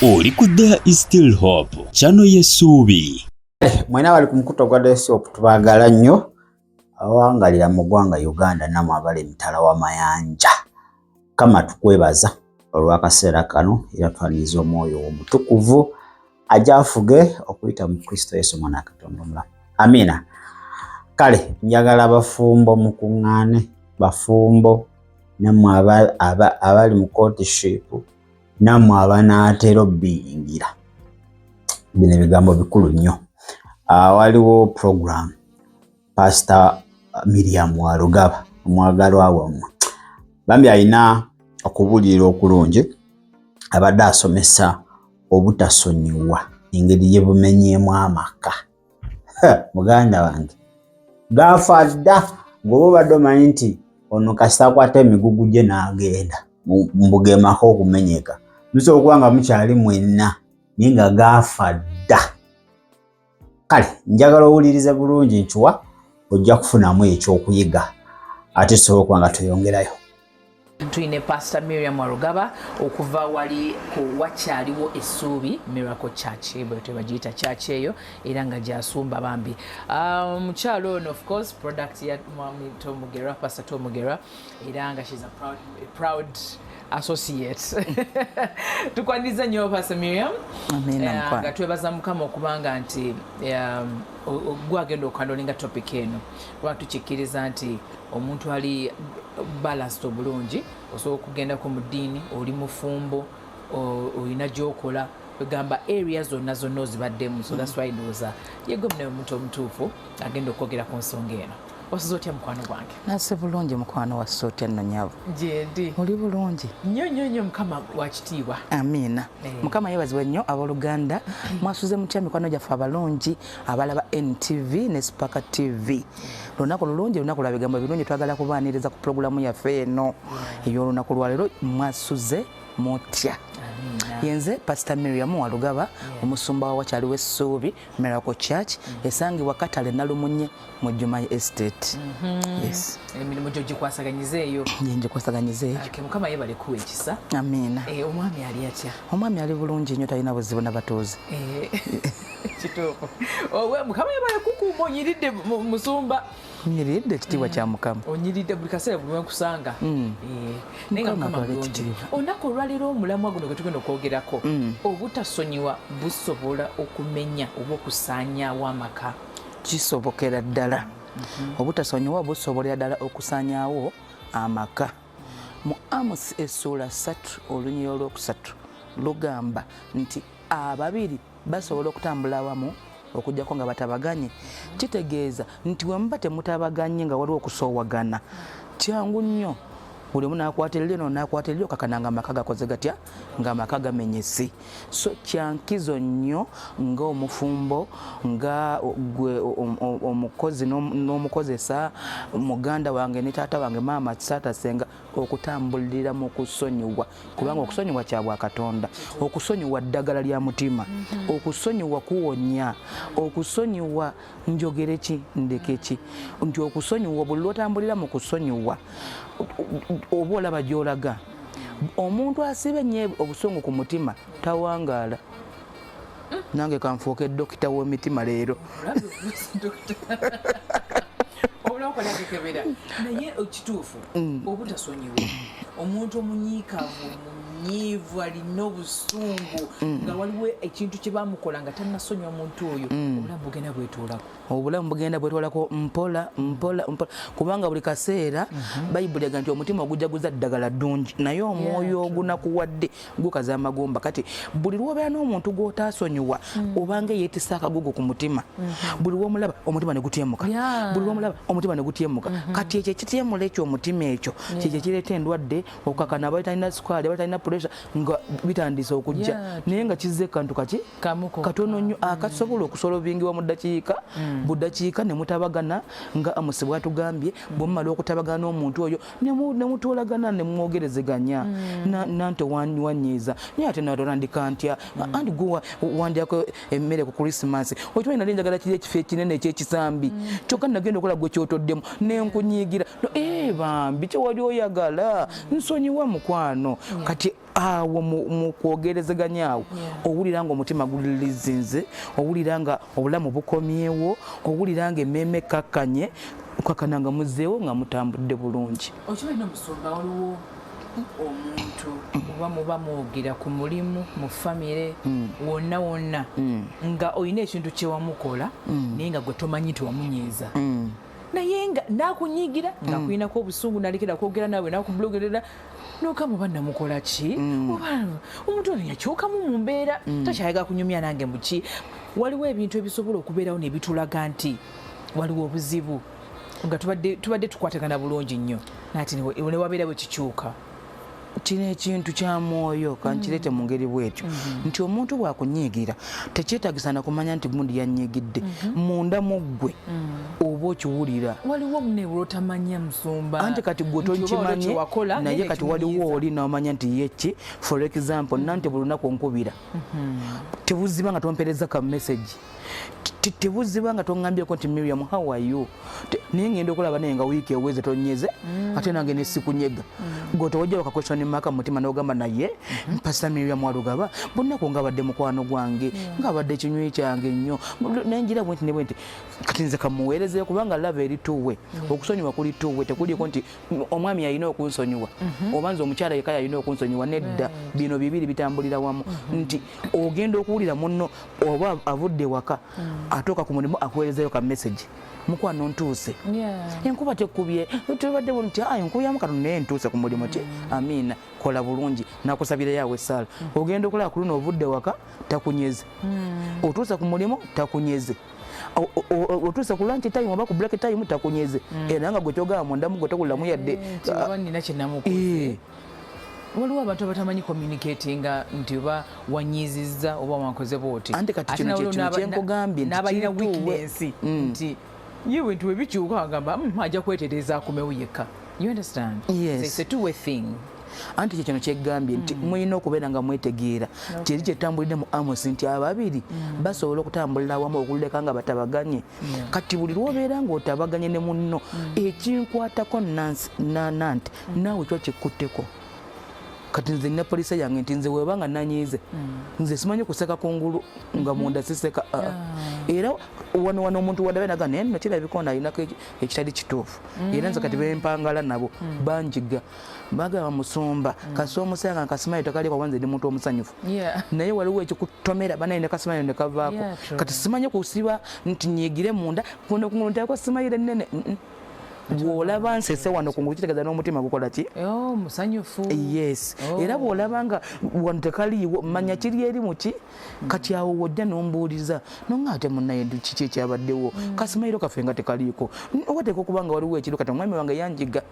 Oli ku There is Still Hope channel y'essuubi. Mwena bali ku mukuto gwa There is Hope tubagala nnyo awangalira mu ggwanga Uganda namwe abali emitala w'amayanja. Kama tukwebaza olw'akaseera kano era twaniriza omwoyo omutukuvu ajafuge okuyita mu Kristo Yesu mwana Katonda omulamu. Amina. Kale njagala bafumbo mukuŋŋaane bafumbo namwe abali mu courtship namwe abanaatera obbiyingira. Bino ebigambo bikulu nnyo. Waliwo program Pastor Miriam Warugaba omwagalwa wammwe bambi alina okubulira okulungi abadde asomesa obutasonyiwa engeri gye bumenyeemu amaka. Muganda wange gaafa dda ng'oba obadde omanyi nti ono kasita akwata emigugu gye n'agenda mu bugemako okumenyeka musobola okuba nga mukyali mwenna naye nga gaafa dda. Kale njagala owulirize bulungi ncuwa ojja kufunamu ekyokuyiga ate tusobola okuba nga tweyongerayo. Tuine Pastor Miriam Warugaba okuva wali ku wakyaliwo essuubi Miracle Church bwe tebagiyita church eyo era nga gyasumba bambi. Mukyalo ono of course product ya Mwami Tomugera, Pastor Tomugera era nga she's a proud associate. Tukwaniriza nnyo Pastor Miriam. Amina. Nga twebaza Mukama okubanga nti gwagenda okwandolinga topic eno kuba tukikkiriza nti omuntu ali balanced obulungi osobola okugenda ku mu ddiini oli mufumbo olina gy'okola kwegamba areas zonna zonna ozibaddemu, so that's why ndowooza yegomne omuntu omutuufu agenda okwogera ku nsonga eno. Wasiza otya mukwano gwange? Nase bulungi mukwano wasse otya nno nnyabo? Gyendi oli bulungi nnyo Mukama wa kitiibwa. Amiina. Mukama yeebazibwe nnyo abooluganda mwasuze mutya mikwano gyaffe abalungi abalaba NTV ne Spaka TV. Lunaku lulungi lunaku lwa bigambo birungi twagala kubaaniriza ku pulogulaamu yaffe eno ey'olunaku lwa leero mwasuze mutya. Yenze Pastor Miriam Warugaba omusumba wa wakyaliwo essuubi Miracle Church esangibwa Katale Nalumunye mu Jumayi Estate. Yes. Emirimu gyo gikwasaganyiza eyo. Nje kwasaganyiza eyo. Mukama yebale kuwa ekisa. Amiina. Omwami ali atya? Omwami ali bulungi nnyo talina buzibu n'abatuuze. Kituufu. Mukama yebale kukuuma onyiridde musumba. Nyiridde ekitiibwa kya Mukama. Onyiridde buli kaseera buli wenkusanga. Naye nga Mukama bulungi. Olunaku olwaleero omulamwa guno gwe tugenda okwogerako obutasonyiwa busobola okumenya oba okusaanyaawo amaka. Kisobokera ddala. Obutasonyiwa busobolera ddala okusaanyaawo amaka. Mu Amos essuula 3 olunyiriri olwokusatu lugamba nti ababiri basobola okutambula awamu okujjako nga batabaganye. Kitegeeza nti bwe muba temutabaganye nga waliwo okusoowagana kyangu nnyo buli omu n'akwatirira eno n'akwatirira okakana nga amaka gakoze gatya nga amaka gamenyesi. So kyankizo nnyo ng'omufumbo nga gwe omukozi n'omukozesa muganda wange ne taata wange maama Saatasenga okutambulira mu kusonyiwa kubanga okusonyiwa kya bwa Katonda. Okusonyiwa ddagala lya mutima, okusonyiwa kuwonya, okusonyiwa njogere ki ndeke ki nti okusonyiwa buli lw'otambulira mu kusonyiwa oba olaba gy'olaga. Omuntu asiba ennyo obusungu ku mutima tawangaala. Nange kanfuuke dokita w'emitima leero. Naye ekituufu obutasonyiwa omuntu omunyiikavu omunyiivu alina obusungu nga waliwo ekintu kye bamukola nga tannasonyiwa muntu oyo obulamu bugenda bwetoolako. Obulamu bugenda bwetoolako mpola kubanga buli kaseera Bayibuli ega nti omutima ogujjaguza ddagala ddungi naye omwoyo ogunakuwadde gukaza amagumba. Kati buli lw'obeera n'omuntu gw'otaasonyiwa obanga yeetisa akagugu ku mutima buli lw'omulaba omutima ne gutyemuka, buli lw'omulaba omutima ne gutyemuka. Kati ekyo ekityemula ekyo omutima ekyo kyekyo kireeta endwadde okukakana abali talina sukali abali talina pressure nga bitandise okujja naye nga kizze kantu katono nnyo akasobola okusolobingibwa mu ddakiika buddakiika ne mutabagana nga Amusi bw'atugambye bwe mumala okutabagana n'omuntu oyo ne mutuulagana ne mwogerezeganya nanti wanyiiza naye ate natandika ntya anti gwe wandyako emmere ku Krismasi okimanyi nali njagala kiri ekifo ekinene ekyekisambi kyokka nagenda okola gwe kyotoddemu nenkunyiigira bambi kye wali oyagala nsonyiwa mukwano. Kati awo mu kwogerezeganya awo owulira nga omutima gulilizinze, owulira nga obulamu bukomyewo, owulira nga emmeeme kakkanye kakananga muzeewo nga mutambudde bulungi. Okibalina omusumba waliwo omuntu oba muba mwogera ku mulimu mu famire wonna wonna nga olina ekintu kyewamukola naye nga gwe tomanyi tiwamunyiiza naye nga nakunyiigira ngaakulinako obusungu nalekera kwogera naawe nakubulogerera nokamu oba namukola ki oba omuntu ono yakyokamu mu mbeera takyayagala kunyumya nange muki. Waliwo ebintu ebisobola okubeerawo ne bitulaga nti waliwo obuzibu nga tubadde tukwatagana bulungi nnyo nati ne wabeerawo kikyuka. Kino ekintu kya mwoyo kankirete mu ngeri bwetyo nti omuntu bwakunyiigira tekyetaagisa na kumanya nti gundi yanyiigidde munda mu ggwe oba okiwulira. Waliwo obuneebula otamanya musumba anti kati gwe tokimanyi naye kati waliwo oli naomanya nti yeki for example nanti buli lunaku onkubira tebuziba nga tompereza ka message tebuziba nga toŋŋambyeko nti Miriam how are you naye ngenda okulaba naye nga wiiki eweze tonyeze ate nange nesikunyega gwe tewajja wakakwesoni maka mu mutima n'ogamba naye Pastor Miriam Walugaba bonnako ngabadde mukwano gwange ngabadde ekinywi kyange nnyo nenjira bwenti ne bwenti kati nze kamuweereze kubanga lava eri tuwe okusonyiwa kuli tuwe tekuliko nti omwami yalina okunsonyiwa oba nze omukyala yeka yalina okunsonyiwa nedda bino bibiri bitambulira wamu nti ogenda okuwulira munno oba avudde waka atuuka ku mulimu akuweerezayo ka message mukwano ntuuse enkuba tekubye tubadde nti enkuyamu katono naye ntuuse ku mulimu ki amiina kola bulungi nakusabira yawe esaala ogenda okulaba ku luno ovudde waka takunyeze otuuse ku mulimu takunyeze otuuse ku lunch time oba ku break time takunyeze era nga gwe kyogaba mundamu gwe tokuliramu yadde waliwo abantu abatamanyi communicatinga nti oba wanyizizza oba wakoze bwoti anti kati kino kyenkugambye n'abalina weakness nti ye bintu bwe bikyuka agamba ajja kwetereza akumewo yekka. You understand? Yes. It's a two-way thing. Anti kino kyegambye nti mulina okubeera nga mwetegeera kyeri kyetambulidde mu Amos nti ababiri basobola okutambulira wamu okuleka nga batabaganye kati buli lwobeera ng'otabaganye ne munno ekinkwatako nanti naawe kyo kikutteko. Kati nze nina polisi yange nti nze webanga nanyiize nze simanyi kuseka kungulu nga munda siseka era wano omuntu wadabe naga naye nno kirabika ayinako ekitali kituufu era nze kati bempangala nabo banjiga bagaba musumba kasi omusanga nkasimayo tekaliko wanze ndi muntu omusanyufu naye waliwo ekikutomera banaye ne kasimayo ne kavaako kati simanyi kusiba nti nyiigire munda kuno kungulu ntiako simayire nnene bw'olaba nsese wano kungulu kitegeeza n'omutima gukola ki musanyufu. Yes. Era bw'olaba nga wano tekaliiwo manya kiri eri muki kati awo wojja n'ombuuliza nonga ate munnaye kiki ekyabaddewo kasimayiro kaffe nga tekaliiko owateeka okuba nga waliwo ekiro kati omwami wange yanjiga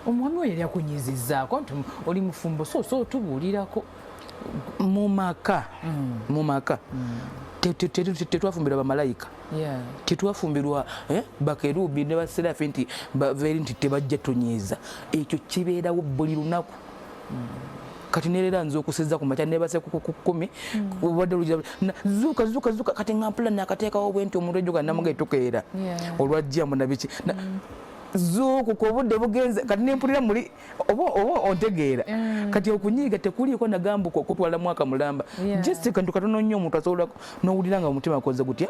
omwami oyo yali akunyizizzaako nti oli mufumbo so tubuulirako mu maka tetwafumbirwa bamalayika tetwafumbirwa bakerubi ne baserafi nti baveri nti tebajja tunyiiza ekyo kibeerawo buli lunaku kati nerera nze okuseza ku makya nebase ku 10 obadde zuuka kati ngampula nakateekawo bwenti omuntu ejjoga namugaitukeera olwajja munabiki zuuku ku budde bugenze kati nempulira muli oba ontegeera kati okunyiiga tekuliiko nagambuka okutwala mwaka mulamba just kantu katono nnyo omuntu asobola n'owulira nga omutima akoze gutya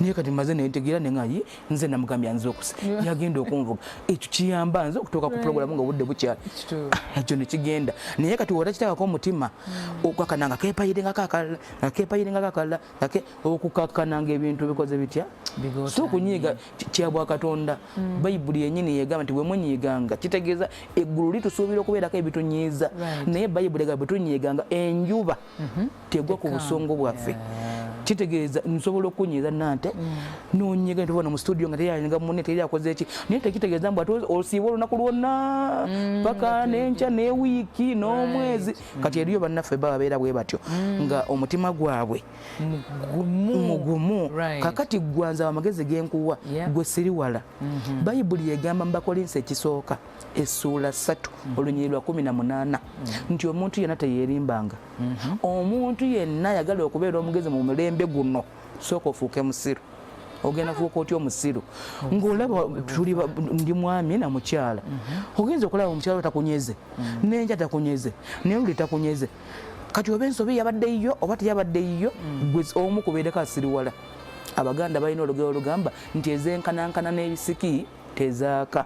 naye kati maze nentegeera nengayi nze namugambya nze okusa yagenda okunvuga ekyo kiyamba nze okutuuka ku pulogulamu nga obudde bukyala ekyo nekigenda naye kati wotakiteekako omutima okakananga keepayirenga kakalala okukakkananga ebintu bikoze bitya so okunyiiga kyabwa Katonda bayibuli yenyini yegamba nti bwemunyiganga kitegeeza eggulu litusuubira okubeerako ebitunyiiza naye bayibuli egamba bwetunyiganga enjuba tegwa ku busongo bwaffe kitegeeza nsobola okunyiiza nante nonyiga ntubona mu studio nga teyalinga munne teri akoze eki naye tekitegeeza mbu ate osiiba olunaku lwonna paka n'enkya n'ewiiki n'omwezi kati eriyo bannaffe bababeera bwe batyo nga omutima gwabwe mugumu kakati gwanza amagezi genkuwa gwe siriwala bayibuli yegamba mu Bakolinso ekisooka essuula 3 olunyiriri lwa 18 nti omuntu yenna teyerimbanga omuntu yenna yagala okubeera omugezi mu mulembe guno sooka ofuuke musiru ogenda fuuka otya omusiru ng'olaba tuli ndi mwami na mukyala ogenza okulaba omukyala takunyeze n'enja takunyeze n'enjuli takunyeze kati oba ensobi yabaddeyo oba teyabaddeyo gwe omu kubeereko asiriwala. Abaganda balina olugero olugamba nti ezenkanankana n'ebisiki tezaaka.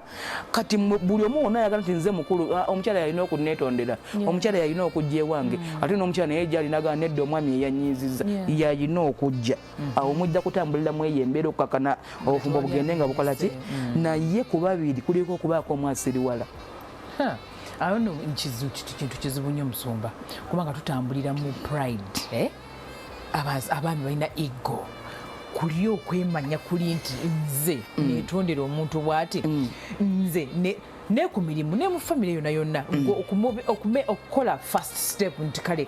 Kati buli omu wonna ayagala nti nze mukulu omukyala yalina okuneetondera omukyala yalina okujja ewange ate n'omukyala naye gyalina gaa nedda omwami yeyanyiiziza yalina okujja awo mujja kutambuliramu eyo embeera okukakana obufumbo bugende nga bukola ki naye ku babiri kuliko okubaako omwasiriwala. awo no kintu kizibu nnyo Musumba kubanga tutambulira mu pride abaami balina ego kuli okwemanya kuli nti nze netondera omuntu bw'ati nze ne ku mirimu ne mu famire yonna yonna okukola first step nti kale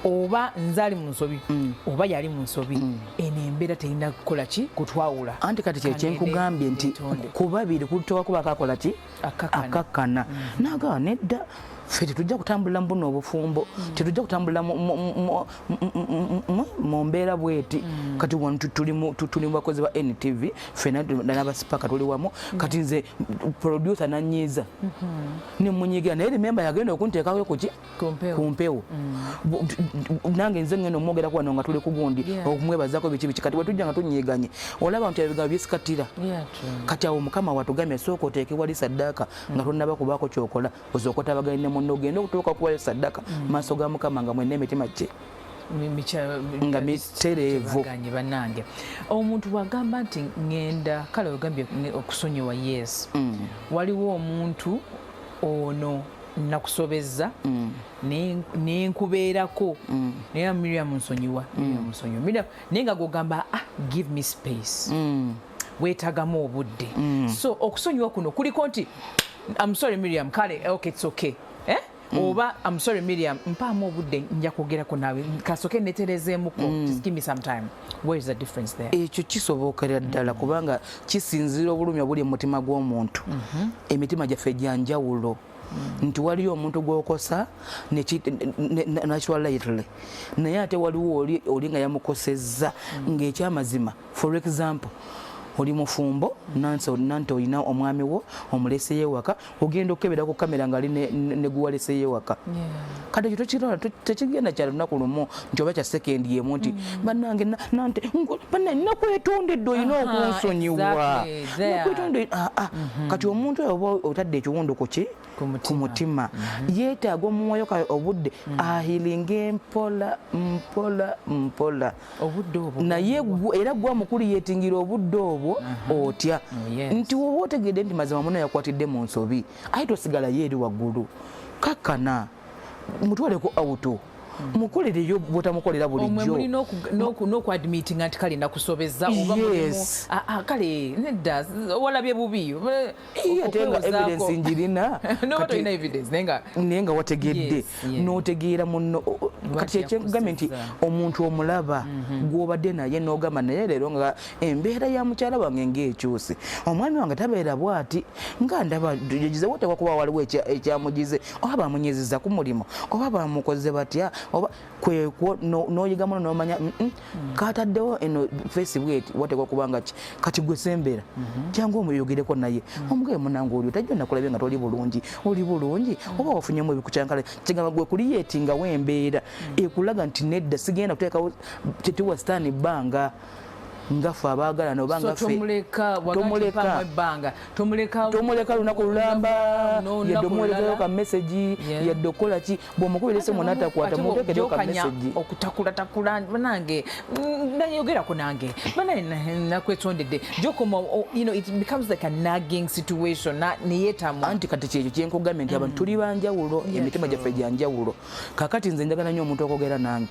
oba nzali mu nsobi oba yali mu nsobi eno embeera terina kukola ki kutwawula. Anti kati kyenkugambye nti ku babiri kutowa kuba akakola ki akakkana naga nedda ffe tetujja kutambulira mu buno obufumbo tetujja kutambulira mu mbeera bweti. Kati wano tuli mu bakozi ba NTV ffena n'abasipaka tuli wamu kati nze producer nanyiiza nemunyigira naye remember yagenda okunteekawo kuki ku mpewo nange nze ngenda omwogera wano nga tuli ku gundi okumwebazaako biki kati bwetujja nga tunyiiganye olaba nti ebigambo byesikatira kati awo mukama watugambye sooka oteekewali saddaaka nga tonnaba kubaako kyokola osooka otabaganye munno ogenda okutuuka kuwayo saddaaka maaso ga mukama nga mwenna emitima gye nga mitereevu. Bannange omuntu bwagamba nti ngenda kale ogambye okusonyiwa yes waliwo omuntu ono nakusobezza nenkubeerako naye Miriam nsonyiwa naye nga gogamba give me space weetagamu obudde so okusonyiwa kuno kuliko nti I'm sorry Miriam kale okay it's okay oba I'm sorry Miriam mpaamu obudde nja kwogerako naawe kasoke neterezeemuko just give me some time. Where is the difference there? Ekyo kisobokera ddala kubanga kisinzira obulumi obuli mu mutima gw'omuntu emitima gyaffe gya njawulo nti waliyo omuntu gwokosa nakitwala lightly naye ate waliwo oli nga yamukosezza ng'ekyamazima for example oli mufumbo nanti olina omwami wo omuleseyo ewaka ogenda okukebera ku kamera nga ali ne guwaleseyo ewaka kati ekyo tokiraba tekigenda kya lunaku lumu nti oba kya sekendi yemu nti bannange nante nakwetondedde olina okunsonyiwa kati omuntu oyo oba otadde ekiwundu ku mutima yeetaaga omuwayo obudde ahilinge mpola naye era gwa mukulu yeetingira obudde obwo otya nti woba otegedde nti mazima muno yakwatidde mu nsobi aye tosigala ye eri waggulu kakkana mutwaleko auto mukolereyo botamukolera bulijjo n'okwadmitinga nti kale nakusobezza oba kale nedda walabye bubi ate nga evidence njirina tolina evidence naye nga wategedde n'otegeera muno kati ekyenkugambye nti omuntu omulaba gw'obadde naye n'ogamba naye leero nga embeera ya mukyala wange ng'ekyuse omwami wange tabeera bw'ati nga ndaba gizewo tewakuba waliwo ekyamugize oba bamunyezeza ku mulimu oba bamukoze batya oba kwekwo n'oyigamu n'omanya kataddewo eno face bweti watekwa kubanga ki kati gwe sembera jangu omuyogereko naye omugaye munange oli otajja nakulabye nga toli bulungi oli bulungi oba wafunyemu ebikucankala kigamba gwe kuliyetinga w'embeera ekulaga nti nedda sigenda kuteekawo tetuwa sitaani bbanga ngafe abaagalana obanga tomuleka lunaku lulamba yadde omuwerezayo ka message yadde okola ki bw'omukubira essimu n'atakwata muteekereyo ka message okutakulatakulana banange nayogerako nange nakwetondedde jokoma it becomes like a nagging situation neyeetamu anti kati kyekyo kyenkugambye nti abantu tuli banjawulo emitima gyaffe gya njawulo kakati nze njagala nnyo omuntu okwogera nange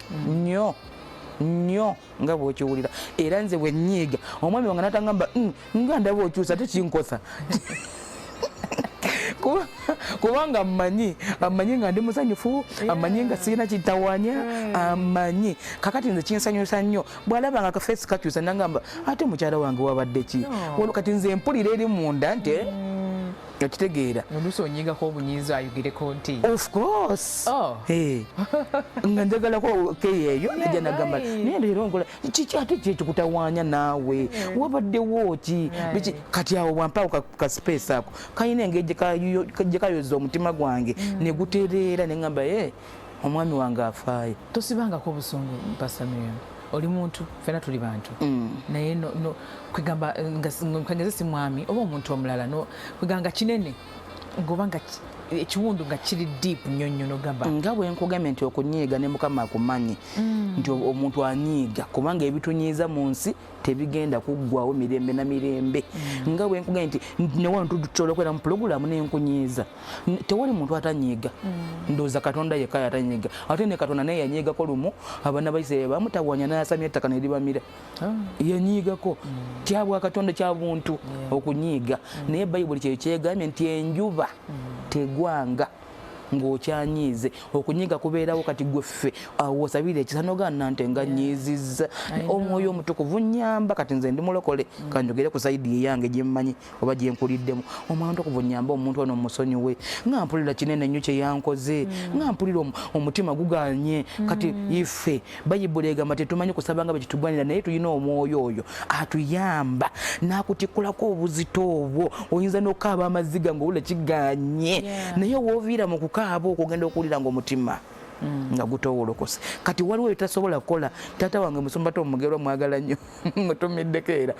nnyo nga bw'okiwulira era nze bwe nnyiiga omwami wange natangamba nga ndaba okyusa tekinkosa kubanga amanyi nga ndi musanyufu amanyi nga sirina kitawanya amanyi kakati nze kinsanyusa nnyo bw'alabanga akafeesi kakyusa nangamba ate mukyala wange wabadde ki kati nze mpulira eri munda nti okitegeera oluusi onyiigako obunyiizi ayogireko nti of course nga njagalako keyeeyo najja nagamba naye leero nkola kiki ate kyekikutawaanya naawe wabaddewo ki biki kati awo bwampawo ka space ako kayina engeri gye kayoza omutima gwange ne gutereera ne ngamba omwami wange afaayo. Tosibangako obusungu Pastor Miriam. Oli muntu fena tuli bantu naye no kwegamba nkageze si mwami oba omuntu omulala no kweganga kinene ngobanga ekiwundu nga kiri deep nyonyo no gamba nga bwe nkugambye nti okunyiiga ne Mukama akumanyi nti omuntu anyiiga kubanga ebitunyiiza mu nsi tebigenda kuggwawo mirembe na mirembe nga bwe nkugambye nti ne wano tusobola okwera mu pulogulaamu n'enkunyiiza tewali muntu atanyiiga ndowooza Katonda yekka yatanyiiga ate ne Katonda naye yanyiigako lumu abaana ba Isirayiri bamutawanya n'ayasamya ettaka ne libamira yanyiigako kyabwa Katonda kya buntu okunyiiga naye Bayibuli kye kyegambye nti enjuba tegwanga ng'okyanyiize okunyiiga kubeerawo kati gweffe awo osabire ekisanogaana nti nga nyiizizza omwoyo omutukuvu nnyamba kati nze ndi mulokole kanjogere ku sayidi eyange gye mmanyi oba gye nkuliddemu omwoyo omutukuvu nnyamba omuntu ono musonyiwe nga mpulira kinene nnyo kye yankoze nga mpulira omutima guganye kati ife Bayibuli egamba tetumanyi kusaba nga bwe kitugwanira naye tulina omwoyo oyo atuyamba n'akutikkulako obuzito obwo oyinza n'okukaaba amaziga ng'owula kiganye naye wooviira mu kaabo okugenda okuwulira ng'omutima nga gutowolokose kati waliwo etasobola kukola taata wange Musumba Mugerwa mwagala nnyo mutumiddeko era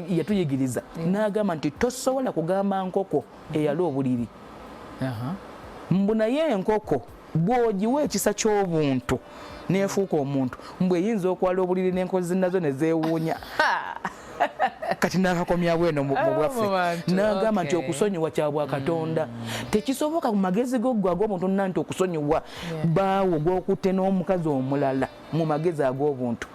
yatuyigiriza n'agamba nti tosobola kugamba nkoko eyali obuliri mbu naye enkoko bw'ogiwa ekisa ky'obuntu neefuuka omuntu mbwe eyinza okwala obuliri n'enkozi nazo ne zeewuunya kati n'akakomyawo eno mu bwaffe n'agamba nti okusonyiwa kya bwa Katonda tekisoboka mu magezi goggo ag'omuntu nna nti okusonyiwa baawo gw'okutte n'omukazi omulala mu magezi ag'obuntu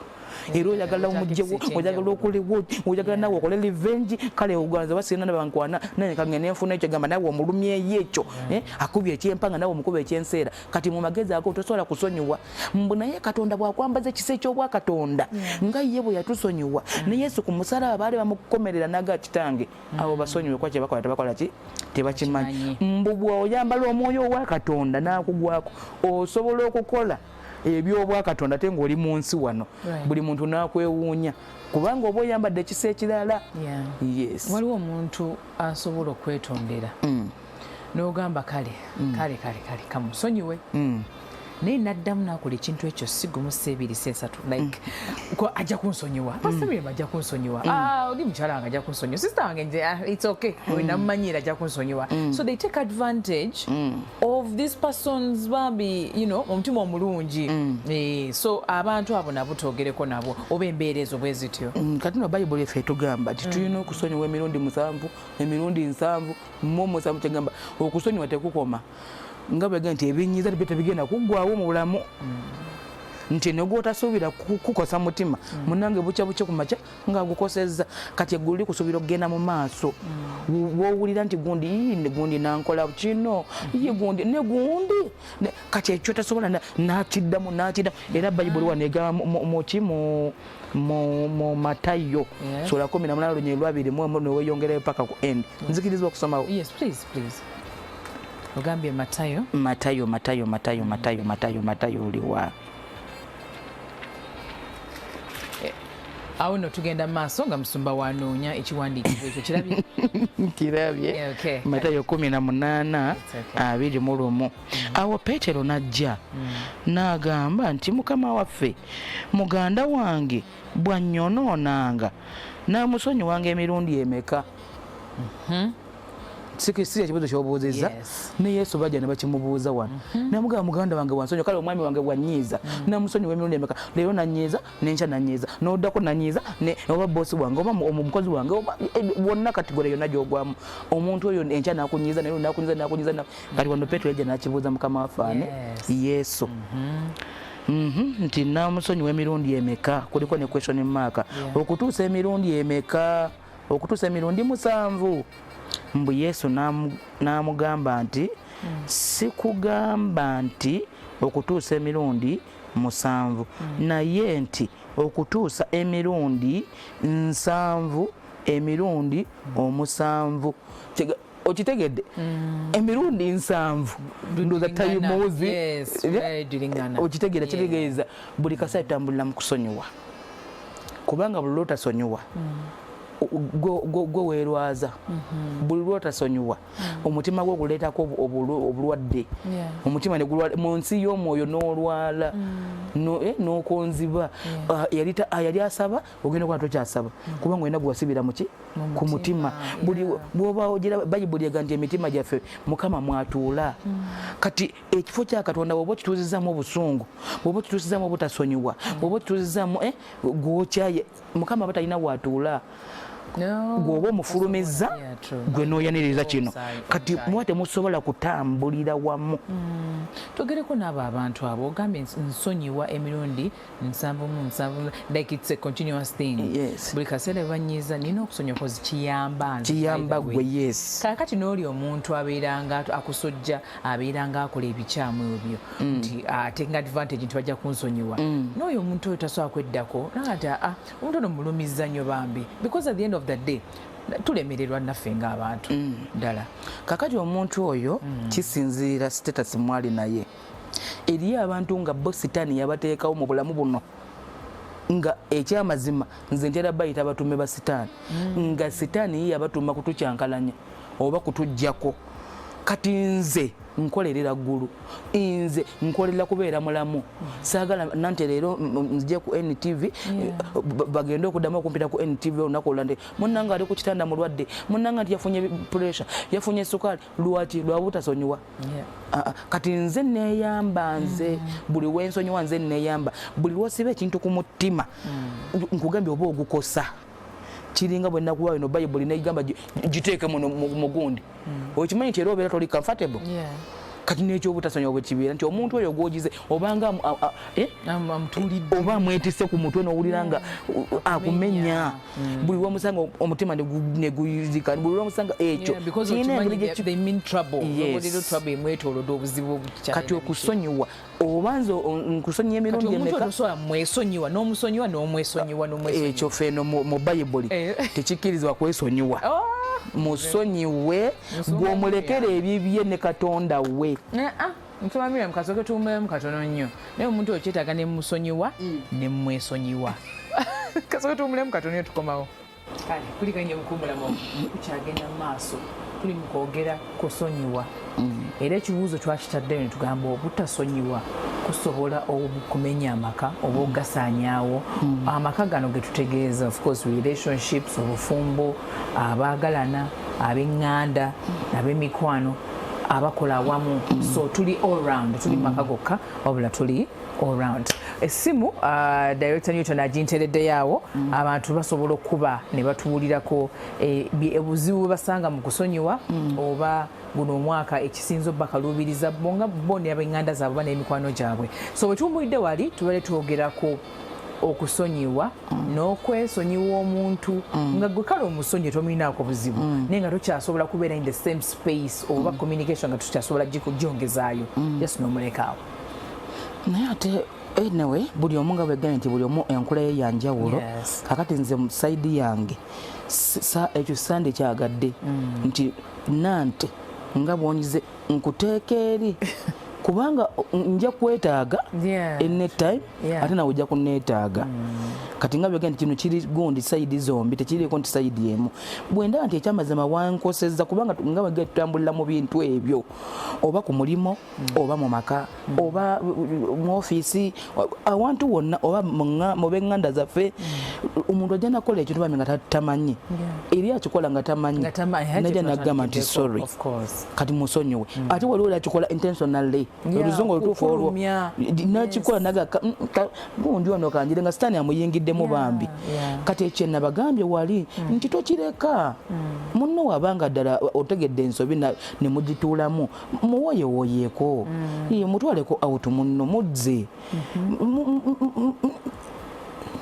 era oyagala omugyewo oyagala okuliwo oyagala nawe okole revenge kale oganza basina nabankwana naye kange nenfuna ekyo gamba nawe omulumye ekyo akubye ekyempanga nawe omukuba ekyenseera kati mu magezi ago tosobola kusonyiwa mbu naye Katonda bwakwambaza ekisa eky'obwa Katonda nga ye bwe yatusonyiwa ne Yesu ku musalaba baali bamukomerera naga kitange abo basonyiwe kwa kye bakola tebakola ki tebakimanyi mbu bw'oyambala omwoyo owa Katonda n'akugwako osobola okukola ebyobwa Katonda ate ng'oli mu nsi wano buli muntu n'akwewuunya kubanga oba oyambadde ekisa ekirala waliwo omuntu asobola okwetondera n'ogamba kale kamusonyiwe naye naddamu n'akola ekintu ekyo si gumu si ebiri si esatu like ajja kunsonyiwa Pastor ajja kunsonyiwa oli mukyala wange ajja kunsonyiwa sister wange nje it's okay namumanyira ajja kunsonyiwa so they take advantage of this person's babi omutima omulungi so abantu abo nabo twogereko nabo oba embeera ezo bwe zityo kati no Bayibuli effe etugamba nti tulina okusonyiwa emirundi 7 emirundi 7 mu 7 kyegamba okusonyiwa tekukoma nga bwe nti ebinyiiza tebigenda kuggwawo mu bulamu nti negwotasuubira kukosa mutima munange bucya ku makya nga gukosezza kati eggulu likusuubira okugenda mu maaso woowulira nti gundi nankola kino ye gundi ne gundi kati ekyo tasobola nakiddamu era Bayibuli wano egamba mu Matayo sura 18:2 neweyongerayo paka ku end nzikirizibwa okusomawo yes please ogambye Matayo oliwa awo no tugenda maaso nga Musumba wanoonya ekiwandiikibwa ekyo kirabye Matayo 18:21 awo Peetero n'ajja n'agamba nti Mukama waffe muganda wange bw'annyonoonanga n'amusonyiwanga emirundi emeka sikisi ekibuzo ky'obuuzizza ne Yesu bajja ne bakimubuuza wano namugamba muganda wange wansonyiwa kale omwami wange bwanyiiza namusonyiwa emirundi emeka leero nanyiiza nenkya nanyiiza n'oddako nanyiiza oba boosi wange oba omukozi wange wonna kategore yonna gy'ogwamu omuntu oyo enkya nakunyiiza naye nakunyiiza kati wano Petero yajja n'akibuuza Mukama waffe Yesu nti namusonyiwa emirundi emeka kuliko ne question mark okutuusa emirundi emeka okutuusa emirundi 7 mbu Yesu n'amugamba nti sikugamba nti okutuusa emirundi 7 naye nti okutuusa emirundi 7 emirundi 7 okitegedde emirundi 7 ndoza tayimuzi okitegedde kitegeeza buli kaseera tambulira mu kusonyiwa kubanga buli lwotasonyiwa gwe weerwaza buli lwotasonyiwa omutima gwe guleetako obulwadde omutima mu nsi y'omwoyo n'olwala n'okonziba yali asaba ogenda kuba tokyasaba kubanga olina gwasibira muki ku mutima bw'oba ogira bayibuli ega nti emitima gyaffe mukama mwatuula kati ekifo kya katonda bw'oba okituuzizaamu obusungu bw'oba okituuzizaamu obutasonyiwa bw'oba okituuzizaamu gwokyaye mukama aba talina bwatuula gwoba omufulumiza gwe nooyaniriza kino kati muba temusobola kutambulira wamu twogereko n'abo abantu abo ogambye nsonyiwa emirundi 7 like it's a continuous thing buli kaseera banyiza nina okusonyiwa kozi kiyamba gwe yes kakati n'oli omuntu abeeranga akusojja abeeranga akola ebikyamu ebyo nti taking advantage nti bajja kunsonyiwa n'oyo omuntu oyo tasobola kweddako nagati omuntu ono mulumiza nnyo bambi because at the end of the day tulemererwa naffe ng'abantu ddala kakati omuntu oyo kisinziira status mwali naye eriyo abantu nga bo sitaani yabateekawo mu bulamu buno nga ekyamazima nze ntera bayita batume ba sitaani nga sitaani ye yabatuma kutukyankalanya oba kutuggyako kati nze nkolerera ggulu nze nkolera kubeera mulamu saagala nante leero nzije ku NTV bagende okuddamu okumpita ku NTV olunaku olulala munnanga ali ku kitanda mulwadde munnanga nti yafunye pressure yafunye sukaali lwaki lwa butasonyiwa kati nze neeyamba nze buli wensonyiwa nze neeyamba buli lwosiba ekintu ku mutima nkugambye oba ogukosa kiringa bwe nakuwa ino bayibuli negamba giteeke mu gundi okimanyi nti era obeera toli comfortable kati n'ekyobutasonyiwa bwe kibeera nti omuntu oyo gwogize obanga oba amwetise ku mutwe n'owulira nga akumenya buli lwomusanga omutima neguyuzika buli lwomusanga ekyo kati okusonyiwa obanza nkusonyiwa emirundi emeka ekyo feeno mu bayibuli tekikkirizibwa kwesonyiwa musonyiwe gw'omulekera ebibye ne katonda we ntumamira mukasoke tuwumemu katono nnyo naye omuntu oyo kyetaaga ne musonyiwa ne mwesonyiwa kasoke tuwumulemu katono nnyo tukomawo kale kulikanye bukumulamu kukyagenda mu maaso tuli mu kwogera kusonyiwa era ekibuuzo twakitaddeyo ne tugamba obutasonyiwa kusobola okumenya amaka oba ogasaanyaawo amaka gano ge tutegeeza of course relationships obufumbo abaagalana ab'eŋŋanda ab'emikwano abakola awamu so tuli all round tuli maka gokka wabula tuli all round essimu director Newton agintereddeyo abantu basobola okuba ne batuwulirako ebuzibu basanga mu kusonyiwa oba guno omwaka ekisinzo bakaluubiriza bonga bone ab'eŋŋanda zaabwe n'emikwano gyabwe so bwe tuwumbulidde wali tubale twogerako okusonyiwa n'okwesonyiwa omuntu nga gwe kale omusonyi tomulinaako buzibu naye nga tokyasobola kubeera in the same space oba communication nga tukyasobola gyongezaayo just n'omulekaawo naye ate anyway buli omu nga bwegambye nti buli omu enkula ye yanjawulo kakati nze mu saidi yange ekyo sande kyagadde nti nante nga bwonyize nkuteeka eri kubanga nja kwetaaga time ate nawe ojja kunneetaaga kati nga bwegambye nti kino kiri gundi saidi zombi tekiriko nti saidi emu bwendaba nti ekyamazima wankosezza kubanga nga bwegambye tutambulira mu bintu ebyo oba ku mulimo oba mu maka oba mu ofiisi awantu wonna oba mu b'eŋŋanda zaffe omuntu ajja nakola ekintu bambi nga tamanyi eri akikola nga tamanyi najja nagamba nti sorry kati musonyiwe ate waliwo oli akikola intentionally oluzungu olutuufu olwo nakikola nagaka gundi ono kanjire nga sitaani amuyingiddemu bambi kati ekyo nabagambye wali nti tokireka munno wabanga ddala otegedde ensobi ne mugituulamu muwoyewoyeeko mutwaleko out munno mudze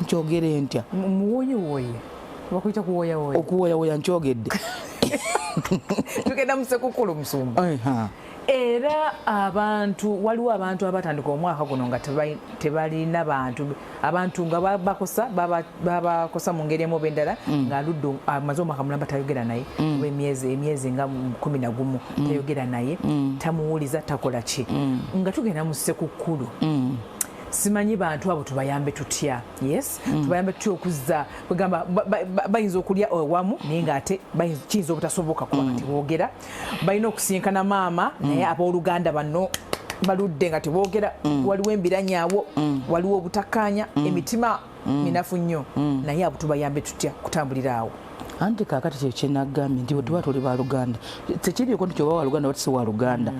nkyogere ntya muwoyewoye bakuyita kuwoyawoya okuwoyawoya nkyogedde tugenda musekukulu musumba era waliwo abantu abatandika omwaka guno nga tebalina abantu nga babakosa mu ngeri emu endala nga luddo amaze omwaka mulamba tayogera naye oba emyezi nga 11 tayogera naye tamuwuliza takola ki nga tugenda mu ssekukkulu simanyi bantu abo tubayambe tutya yes tubayambe tutya okuzza kwegamba bayinza okulya owamu naye ng'ate kiyinza obutasoboka kuba nga teboogera balina okusinkana maama naye abooluganda bano baludde nga teboogera waliwo embiranyaawo waliwo obutakkaanya emitima minafu nnyo naye abo tubayambe tutya kutambulira awo anti kaakati kye kyenagambye nti bwe tuba tuli baluganda tekiriiko nti kyoba waluganda wati si waluganda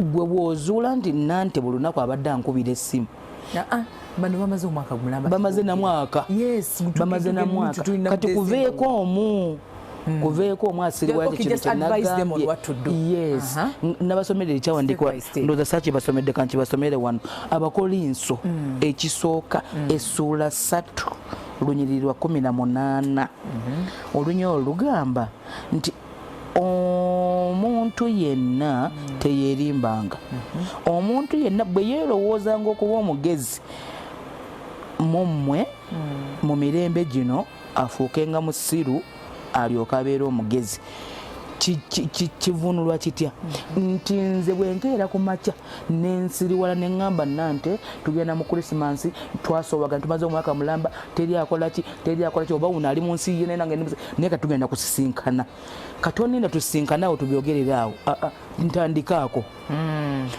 gwe bw'ozuula nti nante buli lunaku abadde ankubira essimu bano bamaze omwaka mulamba bamaze na mwaka bamaze na mwaka kati kuveeko omu asiribwa kintu kyenagambye yes nabasomere ekyawandikwa ndowooza saaki basomedde kanki basomere wano abakolinso ekisooka essuula 3 lunyiriri lwa 18 olunya olwo lugamba nti omuntu yenna teyerimbanga omuntu yenna bwe yeerowoozanga okuba omugezi mummwe mu mirembe gino afuukenga musiru alyoka abeera omugezi kivunulwa kitya nti nze bwenkeera ku makya nensiriwala neŋŋamba nante tugenda mu krisimansi twasobaga tumaze omwaka mulamba teri akola ki oba uno ali mu nsi ye naye katugenda kusisinkana katoninda tusisinkana awo tubyogerera awo ntandikaako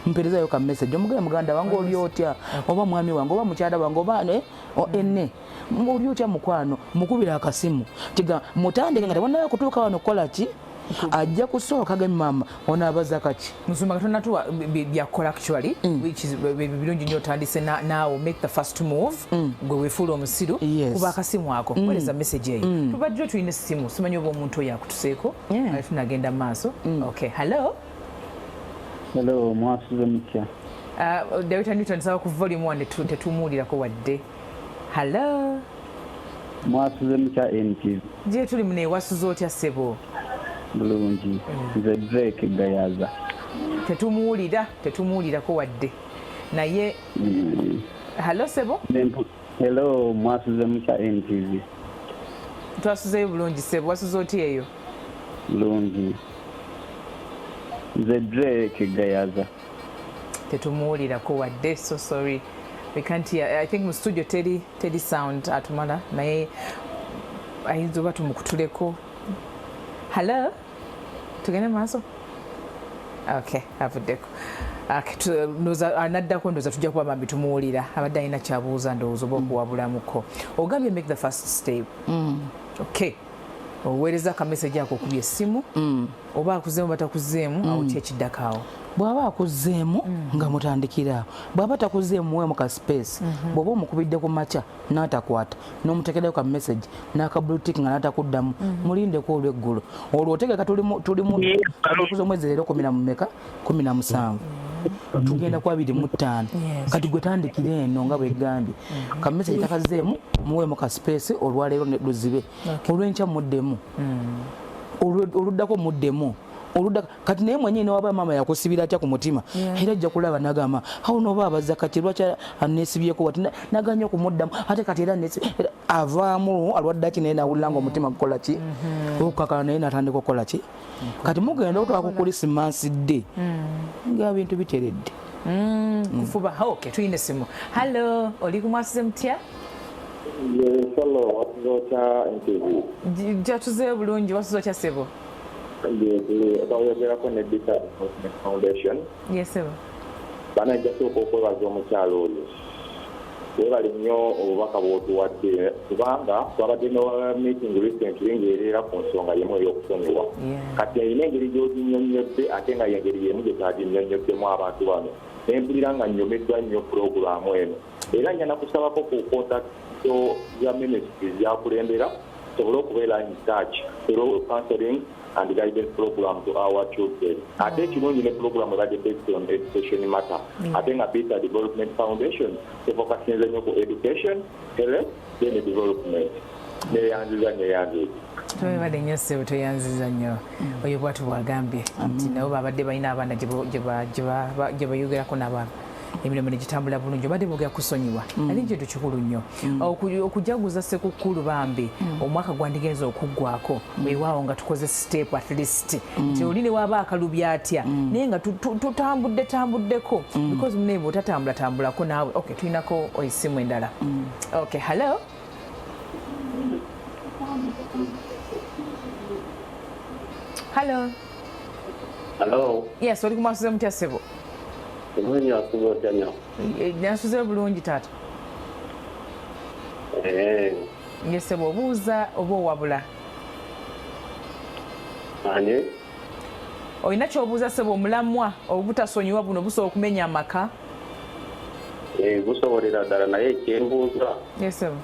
mperezayo ka message omugere muganda wange oli otya oba mwami wange oba mukyala wange oba enne oli otya mukwano mukubira akasimu kiga mutandike nga tebonnayo kutuuka wano kukola ki ajja kusooka ge mama onaabaza kaki musumba katonda tuwa byakola actually which is birungi nnyo otandise naawo make the first move gwe weefuula omusiru kuba akasimu ako koleza message eyo tubadde tulina essimu simanyi oba omuntu oyo akutuseeko ali tunagenda mu maaso okay hello mwasuze mutya Dr. Newton nsaba ku volume 1 tetumuwulirako wadde hello mwasuze mutya NTV gye tuli muneewasuza otya ssebo bulungi nze Drake Gayaza tetumuwulirako wadde naye hello sebo hello mwasuze mutya NTV twasuzeyo bulungi sebo wasuze otya eyo bulungi nze Drake Gayaza tetumuwulirako wadde so sorry we can't hear. I think mu studio teri sound atumala naye ayinza oba tumukutuleko hello tugende maaso okay avuddeko anaddako ndowooza tujja kuba mambi tumuwulira abadde alina kyabuuza ndowooza oba okuwabulamuko ogambye make the first step okay oweereza akameseji ako okubya essimu oba akuzeemu batakuzeemu awo ki ekiddako awo bw'aba akuzeemu nga mutandikiraawo bw'aba takuzeemu muwe mu ka space bw'oba omukubidde ku makya n'atakwata n'omuteekerayo ka message n'akabulutik nga n'atakuddamu mulindeko olw'eggulu olwo otegeka tulimu omwezi leero 17 tugenda ku 25 kati gwe tandikira eno nga bwegambye ka message takazeemu muwe mu ka space olwaleero luzibe olw'enkya muddemu oluddako muddemu kati naye mwenyewe newaba mama yakusibira atya ku mutima era ajja kulaba nagamba awo noba abaza kati lwaki anesibyeko wati naganya okumuddamu ate kati era avaamu alwadde aki naye nawulira nga omutima gukola ki okukakala naye natandika okukola ki kati mugenda okutwala ku krisimansi dde nga bintu biteredde kufuba okay tuyina essimu hallo oli kumwasize mutya jatuzeyo bulungi wasuze otya ssebo bayogerako ne Bita Development Foundation banajjako okwebaza omukyalo oyo webali nnyo obubaka bwotuwadde kubanga twabadde ne meeting recently ng'ereera ku nsonga yemu ey'okusonyiwa kati erina engeri gy'oginnyonnyodde ate nga yengeri yemu gye twaginnyonnyoddemu abantu bano nempulira nga nnyomeddwa nnyo pulogulaamu eno era njana kusabako ku kontakito za ministry zyakulembera tusobole okubeera in touch counseling and guidance program to our children. Ate kirungi ne program ebadde based on education matter. Ate nga Bita Development Foundation focusing nnyo ku education, health, then development. neyanziza. Twebadde nnyo ssebo tweyanziza nnyo oyo bwatu bwagambye nti nabo babadde balina abaana gye bayogerako n'abaana emirimu negitambula bulungi obadde boogera kusonyiwa ali kintu kikulu nnyo okujaguza Ssekukkulu bambi omwaka gwandigenza okuggwako weewaawo nga tukoze step at least nti oli ne waaba akalubi atya naye nga tutambuddeko because muneeba otatambulako naawe okay tulinako esimu endala okay hello Hello. Yes, oli kumasuze mutya ssebo? Omwenyi asuze otya nnyo? Nasuze bulungi taata. Yes, ssebo obuuza oba owabula? Ani? Olina ky'obuuza ssebo omulamwa obutasonyiwa buno busobola okumenya amaka? Busobolera ddala naye ekyembuuza. Yes, ssebo.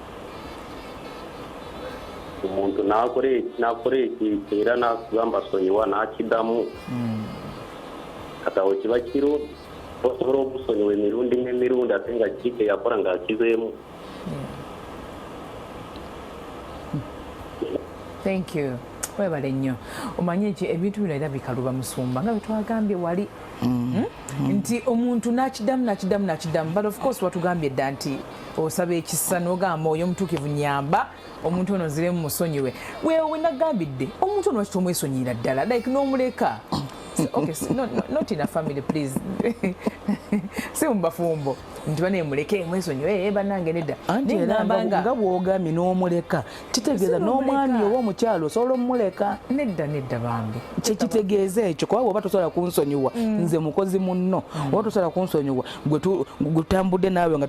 Omuntu n'akola ekintu era n'akugamba sonyiwa n'akiddamu kati awo kiba kirungi osobola okusonyiwa emirundi n'emirundi ate nga kiki yakola ng'akizeemu. Thank you. Webale nnyo omanye nti ebintu bino era bikaluba musumba nga bwetwagambye wali nti omuntu nakiddamu but of course watugambye dda nti osaba ekisa n'ogamba oyo omutuukivu nyamba omuntu ono nziremu musonyiwe wewe nagambidde omuntu ono wakiti omwesonyiira ddala like n'omuleka okay not in a family please si mubafumbo nti bane muleke mwesonyiwe banange nedda anti era nga bwogambye n'omuleka kitegeeza n'omwami oba omukyalo osobola omuleka nedda bambi kyekitegeeza ekyo kuba bwoba tosobola kunsonyiwa nze mukozi munno oba tosobola kunsonyiwa gwe tutambudde naawe nga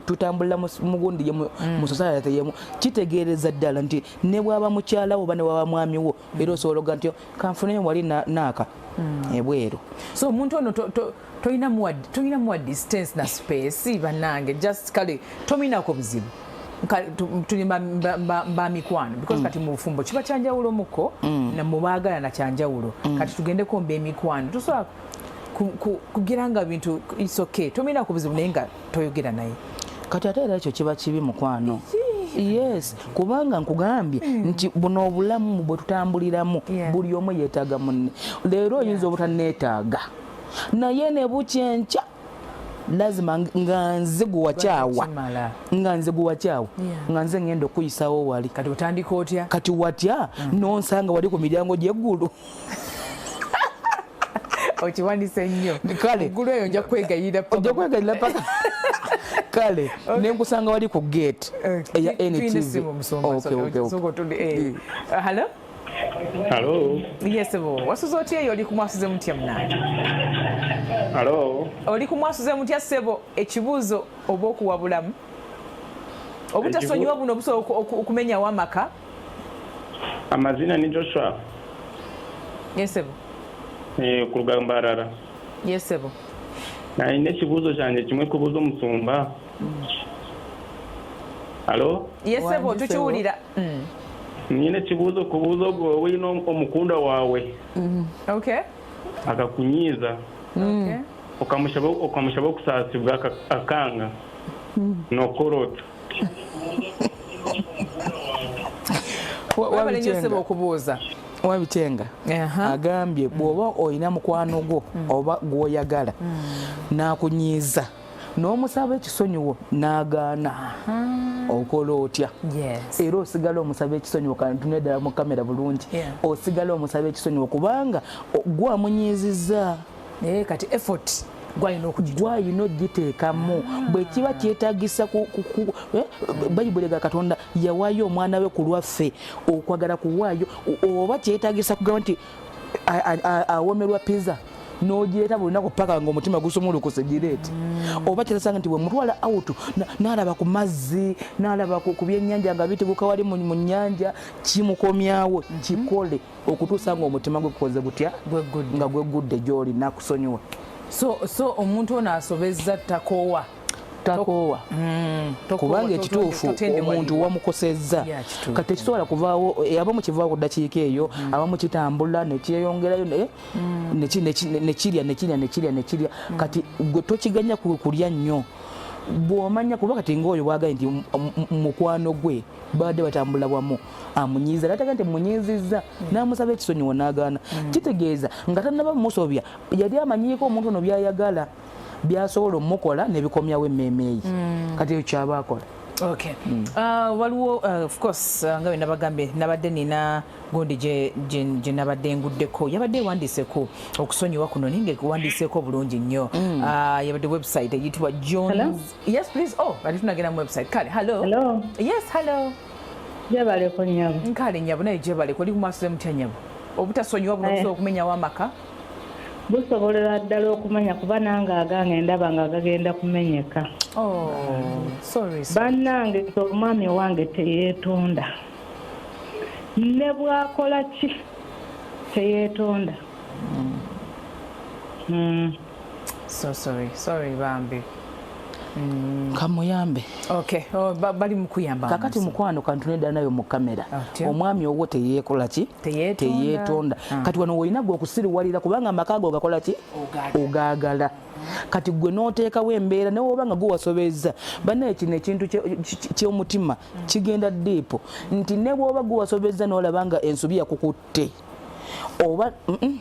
tutambulira mugundi mu society yemu kitegeereza ddala nti ne bwaba mukyala oba ne bwaba mwami wo era osobola oga nti kanfuneyo wali naaka ebweru so omuntu ono tolina muwa distance na space bannange just kale tominako buzibu tuli mbamikwano because kati mu bufumbo kiba kyanjawulo muko mubaagala na kyanjawulo kati tugendeko mb'emikwano tosobola kugira nga bintu it's okay tominako buzibu naye nga toyogera naye kati ate era ekyo kiba kibi mukwano yes kubanga nkugambye nti buno obulamu bwe tutambuliramu buli omu yeetaaga munne leero oyinza obutaneetaaga naye ne bukyenkya lazima nga nze guwakyawa nga nze ngenda okuyisawo wali kati otandika otya kati watya nonsanga wali ku miryango gy'eggulu okiwanise nnyo kale eggulu eyo nja kwegayirira paka kale nenkusanga wali ku gate eya NTV. Hello? Yes, bo. Wasuze otya eyo oli kumwasuze mutya munange? Hello? Oli kumwasuze mutya ssebo ekibuuzo oba okuwabulamu? Obutasonyiwa buno busobola okumenyawo amaka? Amazina ni Joshua. Yes, sebo. Ku Lugambarara. Yes, sebo. Nalina ekibuuzo kyange kimwe kubuuza omusumba. Hello? Yes, sebo, tukiwulira. Nina ekibuuzo kubuuza ogwo olina omukunda waawe. Okay. Akakunyiiza. Okay. Okamushaba okusaasibwa akanga. Nokola otyo. Wabalenyeseba okubuuza. Wabitenga agambye bw'oba olina mukwano gwo oba gw'oyagala n'akunyiiza n'omusaba ekisonyiwo n'agaana okola otya era osigala omusaba ekisonyiwo kantunula ddala mu kamera bulungi osigala omusaba ekisonyiwo kubanga gwamunyiizizza kati effort gwayina ogiteekamu bwe kiba kyetaagisa bayibuli ga Katonda yawaayo omwana we ku lwaffe okwagala kuwaayo oba kyetaagisa kugamba nti awomerwa pizza n'ogyeta buli lunaku paka ng'omutima gusumulukuse gireeti oba kyesanga nti bwe mutwala out n'alaba ku mazzi n'alaba ku byennyanja nga biteguka wali mu nnyanja kimukomyawo kikole okutuusa ng'omutima gwe gukoze gutya nga gwegudde gy'oli nakusonyiwa. So omuntu ono asobezza takoowa kubanga ekituufu omuntu wamukosezza kati tekisobola kuvaawo abamu kivaawo ku ddakiika eyo abamu kitambula nekyeyongerayo nekirya kati gwe tokiganya kulya nnyo bw'omanya kuba kati ng'oyo bwagaye nti mukwano gwe badde batambula wamu amunyiiza nataga nti munyizizza n'amusaba ekisonyiwo n'agaana kitegeeza nga tannaba musobya yali amanyiiko omuntu ono byayagala byasobola omukola ne bikomyawo emmeeme ye kati ekyo kyaba akola. Okay. Waliwo of course nga bwe nabagambye nabadde nina gundi gye nabadde nguddeko yabadde ewandiiseko okusonyiwa kuno naye ng'ekuwandiiseeko bulungi nnyo. Yabadde website eyitibwa Jones. Yes please. Kati tunagenda mu website. Kale hello. Yes hello. Jebaleko nnyabo. Nkale nnyabo naye jebaleko oli ku maaso mutya nnyabo obutasonyiwa buno busobola okumenyawo amaka busobolera ddala okumenya kuba nange agange ndaba nga gagenda kumenyeka. Sorry. Bannange omwami wange teyeetonda ne bwakola ki teyeetonda. So sorry bambi. Kamuyambe. Okay. Bali mukuyamba. Kakati mukwano kantunedda nayo mu kamera. Omwami owo teyeekola ki? Teyeetonda. Kati wano olina gwe okusiriwalira kubanga amaka go gakola ki? Ogaagala. Kati gwe n'oteekawo embeera nawe oba nga guwasobezza bannaye kino ekintu ky'omutima kigenda diipo nti ne bw'oba guwasobezza n'olaba nga ensobi yakukutte oba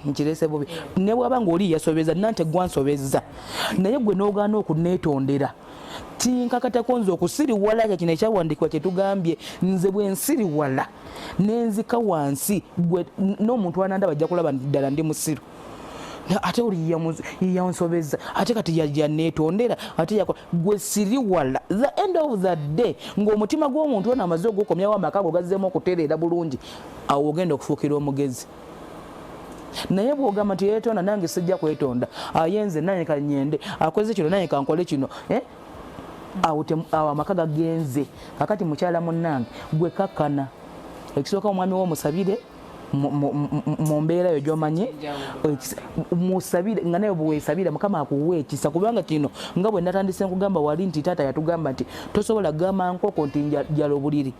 nkirese bubi ne bw'aba ng'oli yasobezza nante gwansobezza naye gwe n'ogaana okuneetondera tinkakatako nze okusiriwala ekyo kino ekyawandiikibwa kye tugambye nze bwe nsiriwala n'enzika wansi gwe n'omuntu anandaba ajja kulaba ddala ndi musiru ate oli yansobeza ate kati yaneetondera ate gwe siriwala the end of the day ng'omutima gw'omuntu ono amaze ogukomyawo amaka go gazzeemu okutereera bulungi awo ogenda okufuukira omugezi. Naye bw'ogamba nti yeetonda nange sijja kwetonda ayenze nange kanyende akoze kino nange kankole kino awo amaka gagenze. Kakati mukyala munnange gwe kakkana ekisooka omwami w'omusabire mu mbeera yo gy'omanyi musabire nga naye bweweesabira mukama akuwa ekisa kubanga kino nga bwe natandise nkugamba wali nti taata yatugamba nti tosobola kugamba nkoko nti njala obuliri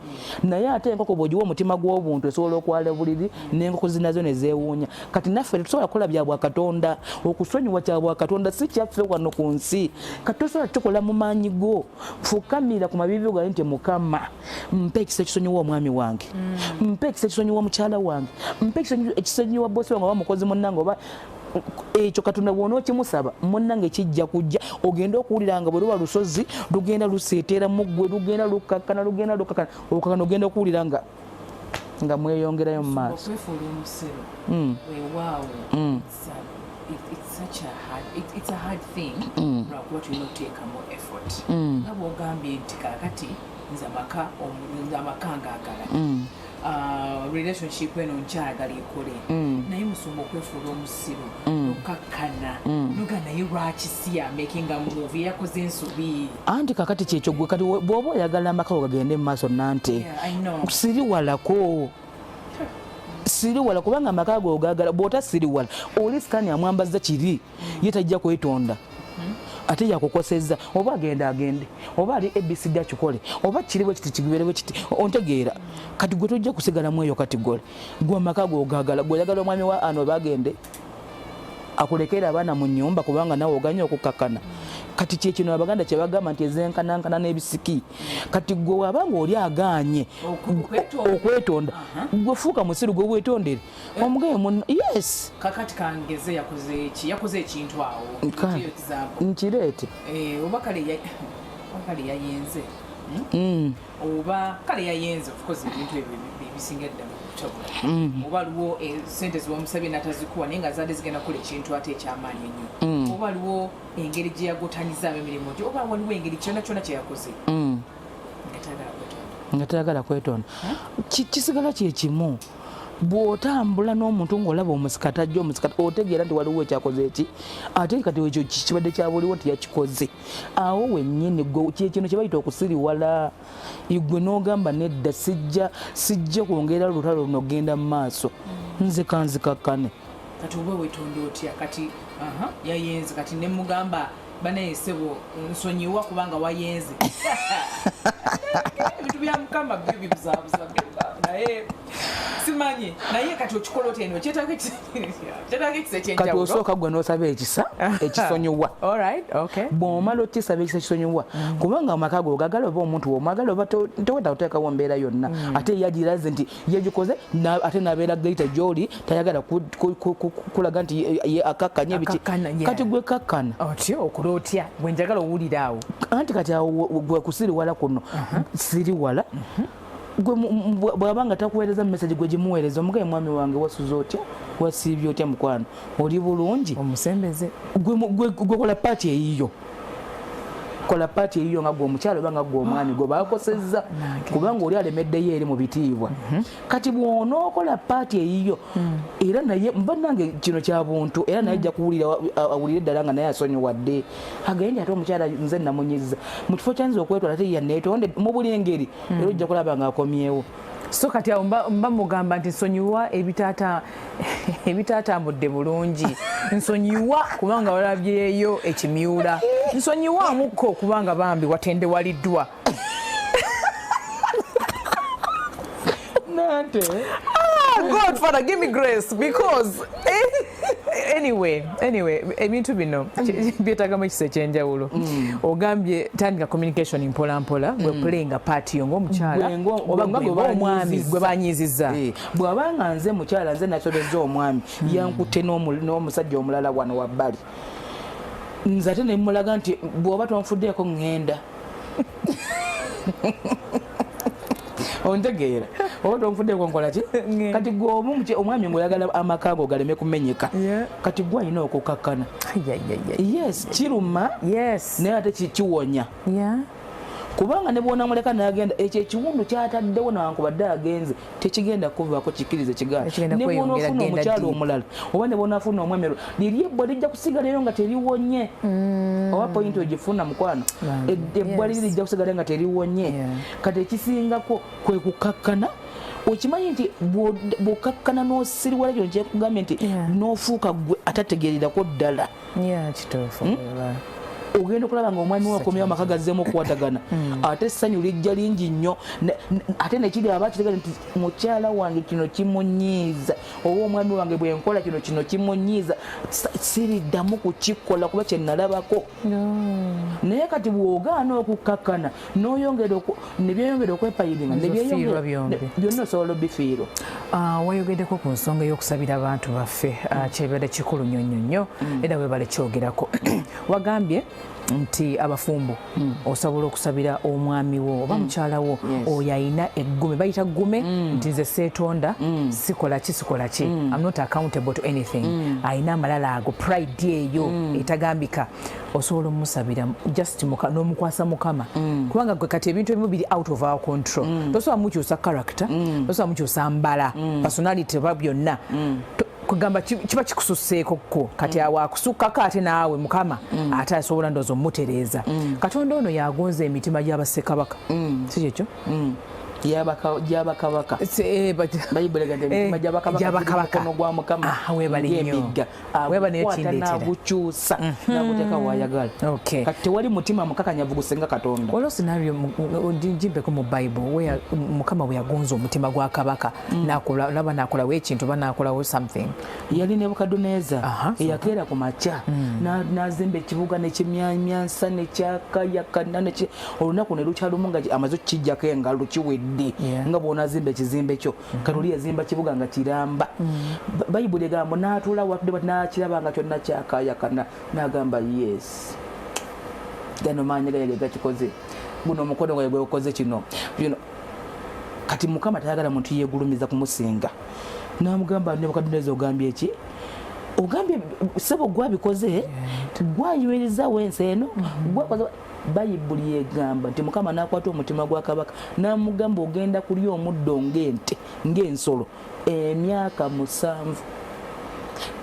naye ate enkoko bw'ogiwa omutima gw'obuntu esobola okwala obuliri n'enkoko zinazo ne zeewuunya. Kati naffe tetusobola kukola bya bwakatonda okusonyiwa kya bwakatonda si kyaffe wano ku nsi kati tosobola tukola mu maanyi go fukamira ku mabibi gaye nti mukama mpa ekisa ekisonyiwa omwami wange mpa ekisa ekisonyiwa mukyala wange mpa ekisonyiwa bosi wange oba mukozi munnange oba ekyo katonda bw'ona okimusaba munnange kijja kujja ogenda okuwulira nga bwe luba lusozi lugenda luseeteera muggwe lugenda lukakkana olukakana ogenda okuwulira nga mweyongerayo mu maaso. It's a hard thing. What we not take more effort. Nabo gambye nti kakati nza amaka ngagala. Relationship eno nkyagala ekole naye musumba okwefuula omusiru okakkana noga naye lwaki si making a movie yakoze ensobi anti kakati kyekyo gwe kati bw'oba oyagala amaka go gagende mu maaso nante siriwala kubanga amaka go ogagala bw'ota siriwala oli sikani amwambaza kiri ye tajja kwetonda ate yakukosezza oba agende oba ali ABCD akikole oba kiriwe kiti kigiberewe kiti ontegeera kati gwe tojja kusigalamu eyo kati gole gwe amaka go ogagala gwe oyagala omwami wa ano bagende akulekera abaana mu nnyumba kubanga nawe oganye okukakkana kati kyekino abaganda kye bagamba nti ezenkanankana n'ebisiki kati gwe wabanga oli aganye okwetonda gwe fuuka musiru gwe weetondere omugaye yes kakati kangeze yakoze ekintu awo nkireete oba kale yayenze oba kale yayenze of course ebintu ebyo bisinga ddala okutabula oba aliwo sente zibamusabye natazikuwa naye nga zadde zigenda kukola ekintu ate ekyamaanyi ennyo oba aliwo engeri gye yagotanyizaamu emirimu gye oba waliwo engeri kyonna kye yakoze nga tayagala kwetonda kisigala kyekimu bw'otambula n'omuntu ng'olaba omusikata ajja omusikata otegeera nti waliwo ekyakoze eki ate kati ekyo kibadde kyabuliwo nti yakikoze awo wennyini kyekino kye bayita okusiriwala igwe n'ogamba nedda sijja kwongera lutalo luno genda mu maaso nzikakkane kati oba weetonda otya kati yayenze kati ne mugamba banayesebo nsonyiwa kubanga wayenze ebintu bya mukama byo bibuzaabuza naye si simanyi naye kati okikola otya eno kyetaaga ekisa ekyenjawulo kati osooka gwe n'osaba ekisa ekisonyiwa bw'omala okisaba ekisa ekisonyiwa kubanga amaka go ogagala oba omuntu w'omwagala oba toweta kuteekawo mbeera yonna ate yagiraze nti yegikoze ate n'abeera gaita gy'oli tayagala kulaga nti akakkanya ebiki kati gwe kakkana otyo okola otya bwe njagala owulira awo anti kati awo gwe kusiriwala kuno siriwala bw'abanga takuweereza message gwe gimuweereza omugaye mwami wange wasuza otya wasiibye otya mukwano oli bulungi omusembeze gwe kola paati eyiyo kola paati eyiyo nga gwe omukyalo oba nga gwe omwami gwe bakosezza kubanga oli alemeddeyo eri mu bitiibwa kati bw'onookola paati eyiyo era naye mba nange kino kya buntu era naye ajja awulire eddala nga naye asonyiwadde agende ate omukyala nze namunyiza mu kifo kyanyiza okwetwala ate yanneetonde mu buli engeri era ojja kulaba nga akomyewo so kati awo mba mugamba nti nsonyiwa ebitaatambudde bulungi nsonyiwa kubanga walabyeyo ekimyula nsonyiwamukko kubanga bambi watendewaliddwa nante God Father give me grace because anyway ebintu bino byetagamu ekisa ekyenjawulo ogambye tandika communication mpolampola gwe playinga party yo ng'omukyala oba omwami gwe banyiizizza bw'abanga nze mukyala nze nasobezza omwami yankute n'omusajja omulala wano wabbali nze ate ne mulaga nti bw'oba tonfuddeeko ŋŋenda ontegeera oba tonfuddeeko nkola ki kati gwe omwami ng'oyagala amaka go galeme kumenyeka kati gwe alina okukakkana yes kiruma naye ate kiwonya kubanga ne bw'onamuleka n'agenda ekyo ekiwundu kyataddewo newankubadde agenze tekigenda kuvaako kikkirize kigaana ne bw'onaofuna omukyalo omulala oba ne bw'onaafuna omwami liri ebbwa lijja kusigalayo nga teriwonye oba poyinti ogifuna mukwano ebbwa liri lijja kusigalayo nga teriwonye kati ekisingako kwe kukakkana okimanyi nti bw'okakkana n'osiriwala kino kyekugambye nti n'ofuuka gwe atategeereerako ddala kituufu ogenda okulaba nga omwami we akomyewo amaka gazzeemu okukwatagana ate essanyu lijja lingi nnyo ate nekiri aba kitegere nti mukyala wange kino kimunyiiza oba omwami wange bwenkola kino kimunyiiza siriddamu kukikola kuba kyenalabako naye kati bw'ogaana okukakkana nebyeyongera okwepayiringa byonna osobola obifiirwa wayogeddeko ku nsonga y'okusabira abantu baffe kyebeera kikulu nnyo nnyo nnyo era webale kyogerako wagambye nti abafumbo osobola okusabira omwami wo oba mukyala wo oyo ayina eggume bayita ggume nti nze seetonda sikola ki I'm not accountable to anything ayina amalala ago pride eyo etagambika osobola omusabira just n'omukwasa mukama kubanga gwe kati ebintu ebimu biri out of our control tosobola mukyusa character tosobola mukyusa mbala personality oba byonna kugamba kiba kikususseeko kko kati awo akusukkako ate naawe mukama ate asobola ndowooza omutereeza katonda ono yagonza emitima gy'abassekabaka si kyekyo gyabakabaka bayibuli emitima gyabakabaka gwa mukama ng'emigga agukwata n'agukyusa n'aguteeka wayagala kati tewali mutima mukakanyavu gusenga katonda waliwo scenario njimpeko mu Bible mukama bwe yagonza omutima gwa kabaka naba nakolawo ekintu oba nakolawo something yali Nebukadduneeza eyakeera ku makya n'azimba ekibuga nekimyansa nekyakayakana olunaku ne lukyalumu nga amaze okukijjako engalo kiwedde nga bw'onazimba ekizimbe kyo Kaloli yazimba kibuga nga kiramba Bayibuli egamba n'atuula watudde bati n'akiraba nga kyonna kyakayakana n'agamba yes gano maanyi gayage gakikoze guno omukono gwaye gwe gukoze kino kati mukama tayagala muntu yeegulumiza kumusinga n'amugamba Nebukadduneeza ogambye eki ogambye sebo gwabikoze gwayuwiriza wensi eno Bayibuli yegamba nti mukama n'akwata omutima gwa kabaka n'amugamba ogenda kulya omuddo ng'ensolo emyaka 7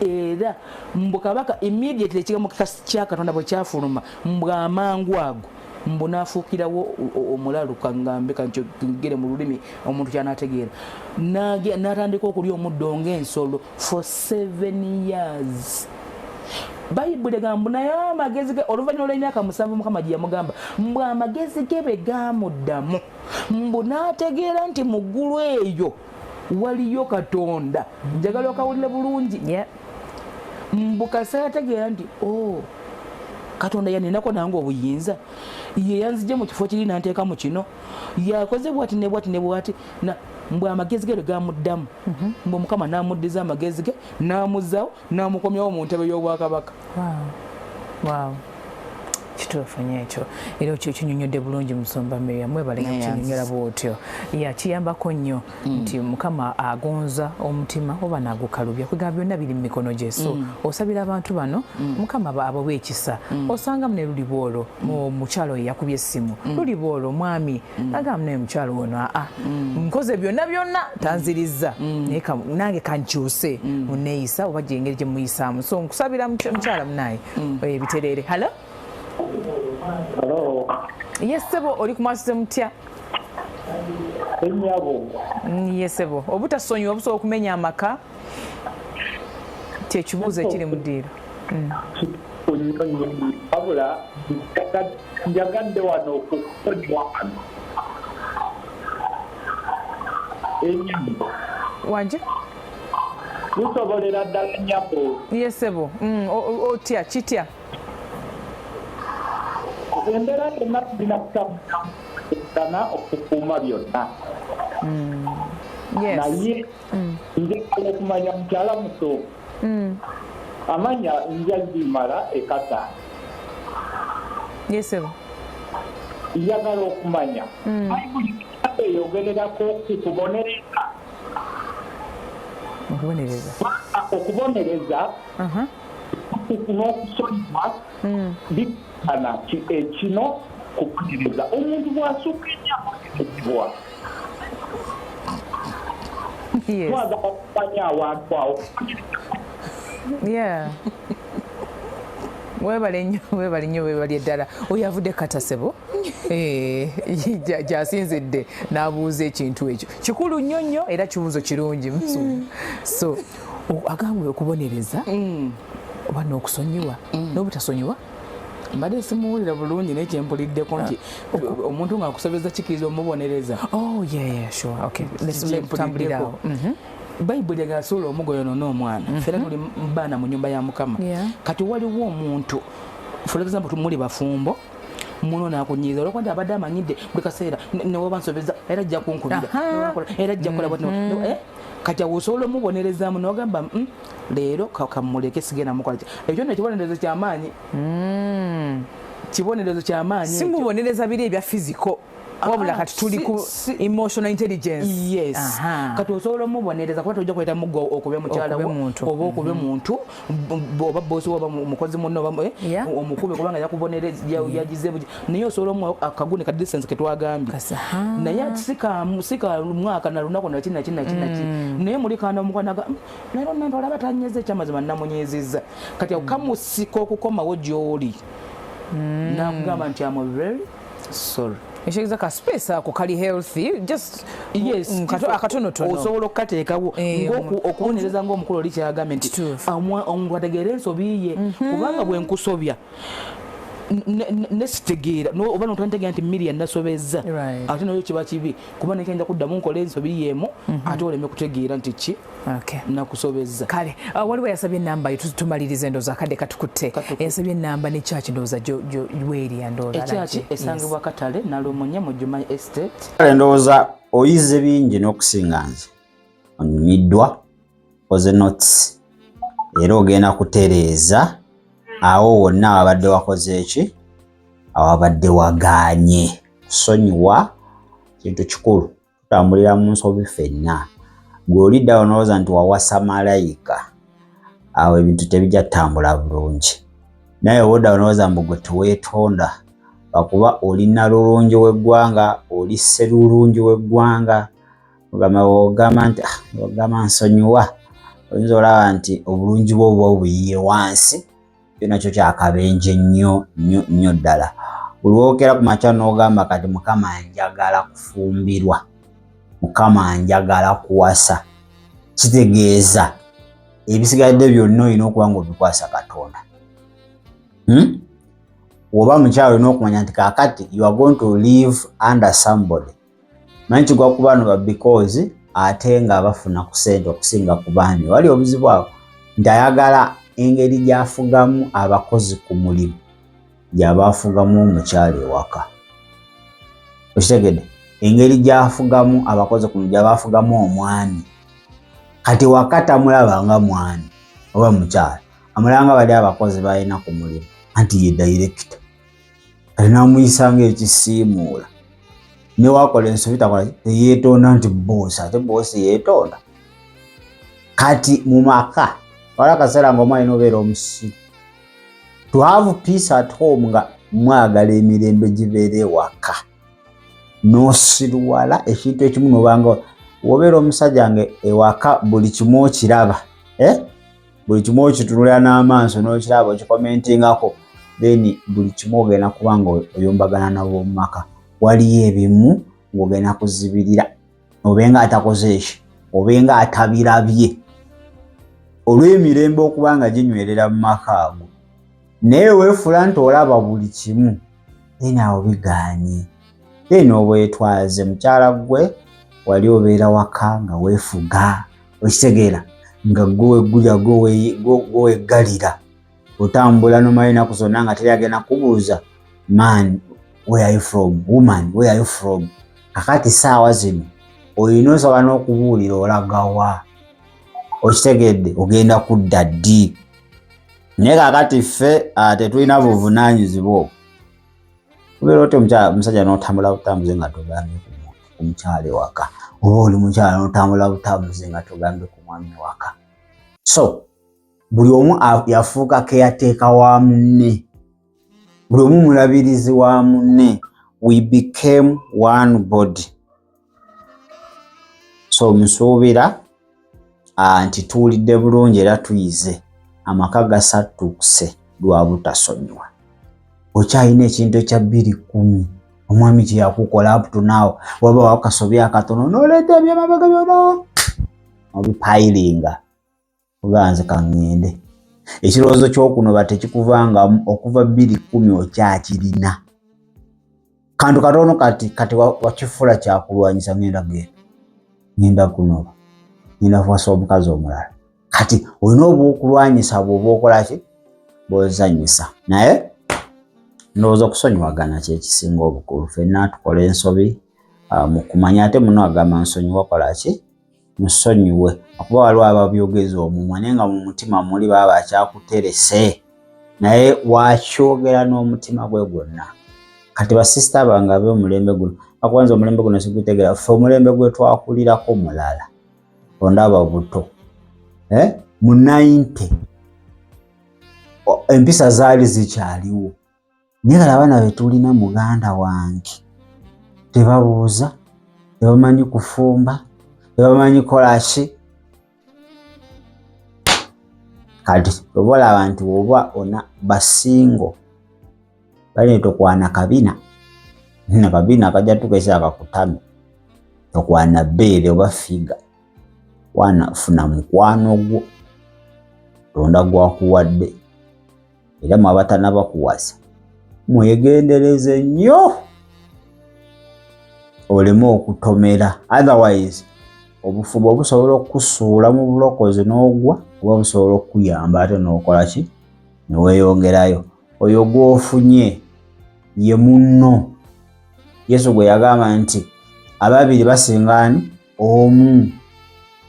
era mbu kabaka immediately ekigambo kya Katonda bwe kyafuluma mbu amangu ago mbu n'afuukirawo omulaluka ngambe kankigere mu lulimi omuntu kyanategeera n'atandika okulya omuddo ng'ensolo for 7 years. Bayibuli egamba naye amagezi ge oluvannyuma lw'emyaka 7 mukama gye yamugamba mbu amagezi ge bwe gaamuddamu mbu n'ategeera nti mu ggulu eyo waliyo Katonda njagala okawulire bulungi mbukasa yategeera nti Katonda yaninako nange obuyinza ye yanzije mu kifo kiri nanteeka mu kino yakoze bwati ne bwati ne bwati mbwe amagezi ge gamuddamu mbwe Mukama n'amuddiza amagezi ge n'amuzaawo n'amukomyawo mu ntebe y'obwakabaka. Wow. Kituufu nnyo ekyo era kinyonyodde bulungi Musomba Miriam mwebale kinyonyola bwotyo kiyambako nnyo nti Mukama agonza omutima oba nagukalubya kwegamba byonna biri mu mikono gye so osabira abantu bano Mukama abawe ekisa osangamu ne luli bwolo mukyalo yakubye essimu luli bwolo mwami agamu naye mukyalo ono nkoze byonna tanzirizza naye nange kankyuse muneeyisa oba gyengeri gye muyisaamu so nkusabira mukyala munaye ebitereere. Hello? Hello. Yes, sebo oli kumasize mutya? Enyabo. Yes, sebo. Obutasonyiwa obusobola okumenya amaka. Kyekibuuzo ekiri mu ddiiro. Abula njagadde wano okukodwa wano. Enyabo. Wanje? Lusobolera ddala nyabo. Yes, sebo. Otya kitya? Endera yonna tulina kutabutakana okukuuma byonna naye njagala okumanya mukyala muto amanya njagimala ekata yesebo njagala okumanya bayibuli eyogererako okubonereza n'okusonyiwa bikana kino kubonereza omuntu bw'asukka ennyama twaza okumanya awantu awo webale nnyo webali eddala oyo avudde katasebo gyasinzidde n'abuuza ekintu ekyo kikulu nnyo era kibuuzo kirungi so agambwe okubonereza oba n'okusonyiwa n'obutasonyiwa mbadde simuwulira bulungi naye kyempuliddeko nti omuntu ng'akusobeza kikiriza omubonereza. Tambulirawo bayibuli egasuula omugo yonoona omwana fera tuli baana mu nnyumba ya Mukama kati waliwo omuntu for example muli bafumbo muno nakunyiza olwokuba nti abadde amanyidde buli kaseera newoba nsobeza era ajja kunkubira era ajja kukola kati osobola omubonerezaamu n'ogamba leero kamuleke sigenda mukola ekyo nno ekibonerezo kyamaanyi kibonerezo kyamaanyi si mubonereza biri ebya fiziko wabula kati tuli ku emotional intelligence. Yes. Kati osobola omubonereza kuba tojja kweta mugo okube mukyala oba okube muntu oba bosi oba mukozi munno oba omukube kubanga yakubonereza yagize naye osobola akagune ka distance ketwagambye naye musika mwaka na lunako na kina naye muli kana mukanaga naye nando olaba tanyeze ekyamazima namunyezeza kati okamusika okukomawo gy'oli nakugamba nti am very sorry ekyogiza ka space ako kali healthy just akatonotono osobola okukateekawo okubonereza ng'omukulu oli kyagambye nti omuntu ategeera ensobi ye kubanga bwe nkusobya nesitegeera oba notantegeera nti Miriam nasobezza ate nayo kiba kibi kuba nekenda kuddamu nkola ensobi yeemu ate oleme kutegeera nti ki nakusobezza. Kale waliwo yasabye ennamba yo tumaliriza endowooza akadde katukutte yasabye ennamba ne kyaki ndowooza weeri andoola ekyaki esangibwa Katale Nalumunye mu Juma Estate. Kale ndowooza oyize bingi n'okusinga nze onyumiddwa oze notes era ogenda kutereeza awo wonna wabadde wakoze eki awabadde wagaanye kusonyiwa kintu kikulu tutambulira mu nsobi ffenna gwe olidda onowooza nti wawasa malayika awo ebintu tebijja ttambula bulungi naye obudda onowooza mbu gwe teweetonda lwakuba olina lulungi w'eggwanga oli sserulungi w'eggwanga ogamba nti ogamba nsonyiwa oyinza olaba nti obulungi bwo buba buyiye wansi nakyo kyakabenje nnyo ddala buli wookera ku makya n'ogamba kati Mukama njagala kufumbirwa Mukama njagala kuwasa kitegeeza ebisigadde byonna olina okuba ng'obikwasa Katonda. Oba mukyalo olina okumanya nti kaakati you are going to live under somebody manyi kigwa kuba no because ate nga bafuna ku ssente okusinga ku baami. Wali obuzibu awo nti ayagala engeri gy'afugamu abakozi ku mulimu gy'abaafugamu omukyala ewaka. Okitegedde? Engeri gy'afugamu abakozi ku mulimu gy'abaafugamu omwami. Kati waka tamulaba nga mwami oba mukyala, amulanga bali abakozi balina ku mulimu anti ye director. Alina muyisa ng'ekisiimuula. Ne wakola ensobi takola yeetonda nti boss, ate boss yeetonda. Kati mu maka wala kaseera ng'omwami n'obeera omusiru. To have peace at home nga mwagala emirembe gibeere ewaka. N'osiruwala ekintu ekimu n'obanga wobeera omusajja nge ewaka buli kimu okiraba. Buli kimu okitunulira n'amaaso n'okiraba okikomentingako. Then buli kimu ogenda kubanga oyombagana nabo mu maka. Waliyo ebimu ng'ogenda kuzibirira. Obenga atakoze eki, obenga atabirabye. Olw'emirembe okuba nga ginywerera mu maka ago. Naye weefula nti olaba buli kimu. Then awo bigaanye. Then obwetwaze mukyala gwe wali obeera waka nga weefuga. Okitegeera nga gwe weggalira. Otambula n'omala ennaku zonna nga teri agenda kubuuza, man where are you from, woman where are you from. Kakati saawa zino olina osobola n'okubuulira olagawa. Okitegedde ogenda kudda ddi. Naye kakati ffe tetulina buvunaanyizibwa. Kubeera oti omusajja n'otambula butambuze nga togambye ku mukyala ewaka, oba oli mukyala n'otambula butambuze nga togambye ku mwami ewaka. So buli omu yafuuka keyateeka wa munne, buli omu mulabirizi wa munne. We became one body. So musuubira nti tuwulidde bulungi era tuyize. Amaka gasatuukuse lwa butasonyiwa. Okyalina ekintu ekya 210 omwami kye yakukola up to now, waba wakasobya akatono n'oleeta ebyamabega byonna obipayiringa oganze kaŋŋende. Ekirowoozo ky'okunoba tekikuvangamu okuva 210 okyakirina. Kantu katono kati wakifula kyakulwanyisa ngenda kunoba, ngenda kuwasa omukazi omulala. Kati olina obwokulwanyisa bw'oba okola ki? Bw'ozannyisa. Naye ndowooza okusonyiwagana kyekisinga obukulu. Ffenna tukola ensobi mu kumanya, ate muno agamba nsonyiwa okola ki? Musonyiwe. Okuba waliwo ababyogeza omumwa naye nga mu mutima muli baba bakyakuterese, naye wakyogera n'omutima gwe gwonna. Kati basisita bange ab'omulembe guno bakubanza omulembe guno sigutegeera. Ffe omulembe gwe twakulirako mulala. Ondaba buto. Mu 90 empisa zaali zikyaliwo. Naye kale abaana be tulina muganda wange tebabuuza, tebamanyi kufumba, tebamanyi kola ki. Kati obola abantu oba ona basingo balina tokwana kabina. Kabina kajja tukesa akakutame. Tokwana bbeere oba figa. Funa mukwano gwo. Tonda gwakuwadde. Era mwabatana bakuwasa. Mwegendereze nnyo oleme okutomera. Otherwise obufuba obusobola okusuula mu bulokozi n'ogwa, oba busobola okuyamba ate n'okola ki? Ne weeyongerayo. Oyo gw'ofunye ye munno. Yesu gwe yagamba nti ababiri basingani omu.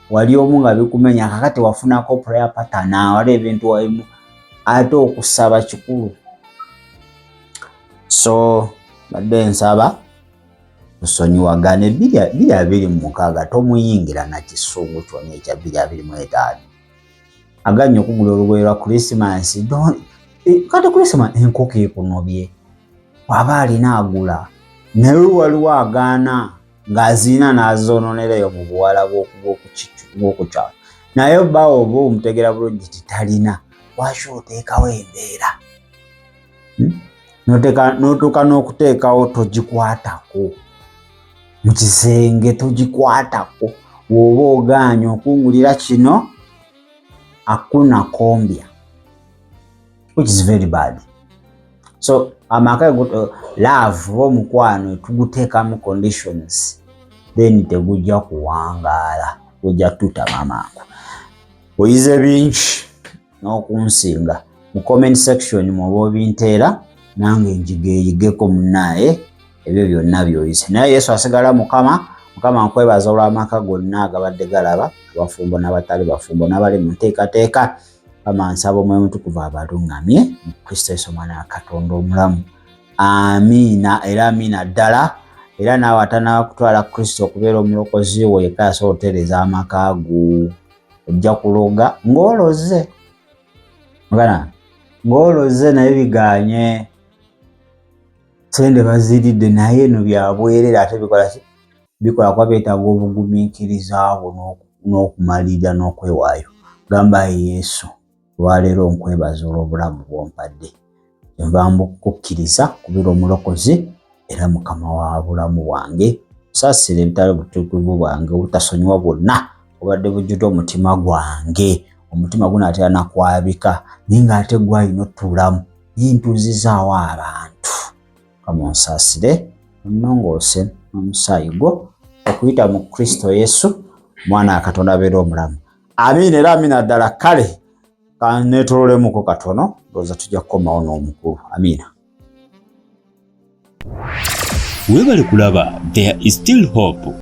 Wali omu nga bikumenya, kakati wafunako prayer pattern wali ebintu wayimu, ate okusaba kikulu. So badde nsaba tusonyiwagane. 2026 tomuyingira na kisungu kyonna ekya 2025. Aganya okugula olugoye lwa Christmas. Kati Christmas enkoko ekunobye. Waba alina agula. Naye waliwo agaana ng'azina n'azoononereyo mu buwala bw'okukyala. Naye bawo oba omutegera bulungi titalina. Lwaki oteekawo embeera? N'otuuka n'okuteekawo togikwatako. Mu kisenge togikwatako. Woba ogaanya okungulira kino hakuna kombya. Which is very bad. So amaka love omukwano tuguteekamu conditions. then tegujja kuwangaala, gujja tutama mangu. Oyize bingi n'okunsinga mu comment section mwoba obinteera nange njigeeyigeko munnaye ebyo byonna byoyize. Naye Yesu asigala Mukama. Mukama nkwebaza olw'amaka gonna agabadde galaba, abafumbo n'abatali bafumbo n'abali mu nteekateeka. Mukama nsaba Omwoyo Mutukuvu abalungamye mu Kristo Yesu Omwana wa Katonda omulamu. Amiina era amiina ddala. Era naawe atanaba kutwala Kristo okubeera omulokozi wo yekka asobola otereeza amaka go. Ojja kuloga ng'oloze. Ng'oloze naye biganye. Sente baziridde naye eno byabwerere ate bikola kwa beetaaga obugumiikiriza bwo n'okumalirira n'okwewaayo. Gamba Yesu, olwaleero nkwebaza olw'obulamu bw'ompadde. Nva mbukukkiriza kubeera omulokozi era Mukama wa bulamu bwange. Saasira ebitali butuukirivu bwange obutasonyiwa bwonna obadde bujjudde omutima gwange. Omutima gunaatera nakwabika naye ng'ate gwalina otuulamu ntuuzizaawo abantu. Mukama onsaasire onnongoose n'omusaayi gwo okuyita mu Kristo Yesu Mwana wa Katonda abeera omulamu. Amiina era amiina ddala. Kale kaneetololemuko katono ndowooza tujja kukomawo n'omukulu. Amiina. Weebale kulaba There is Still Hope.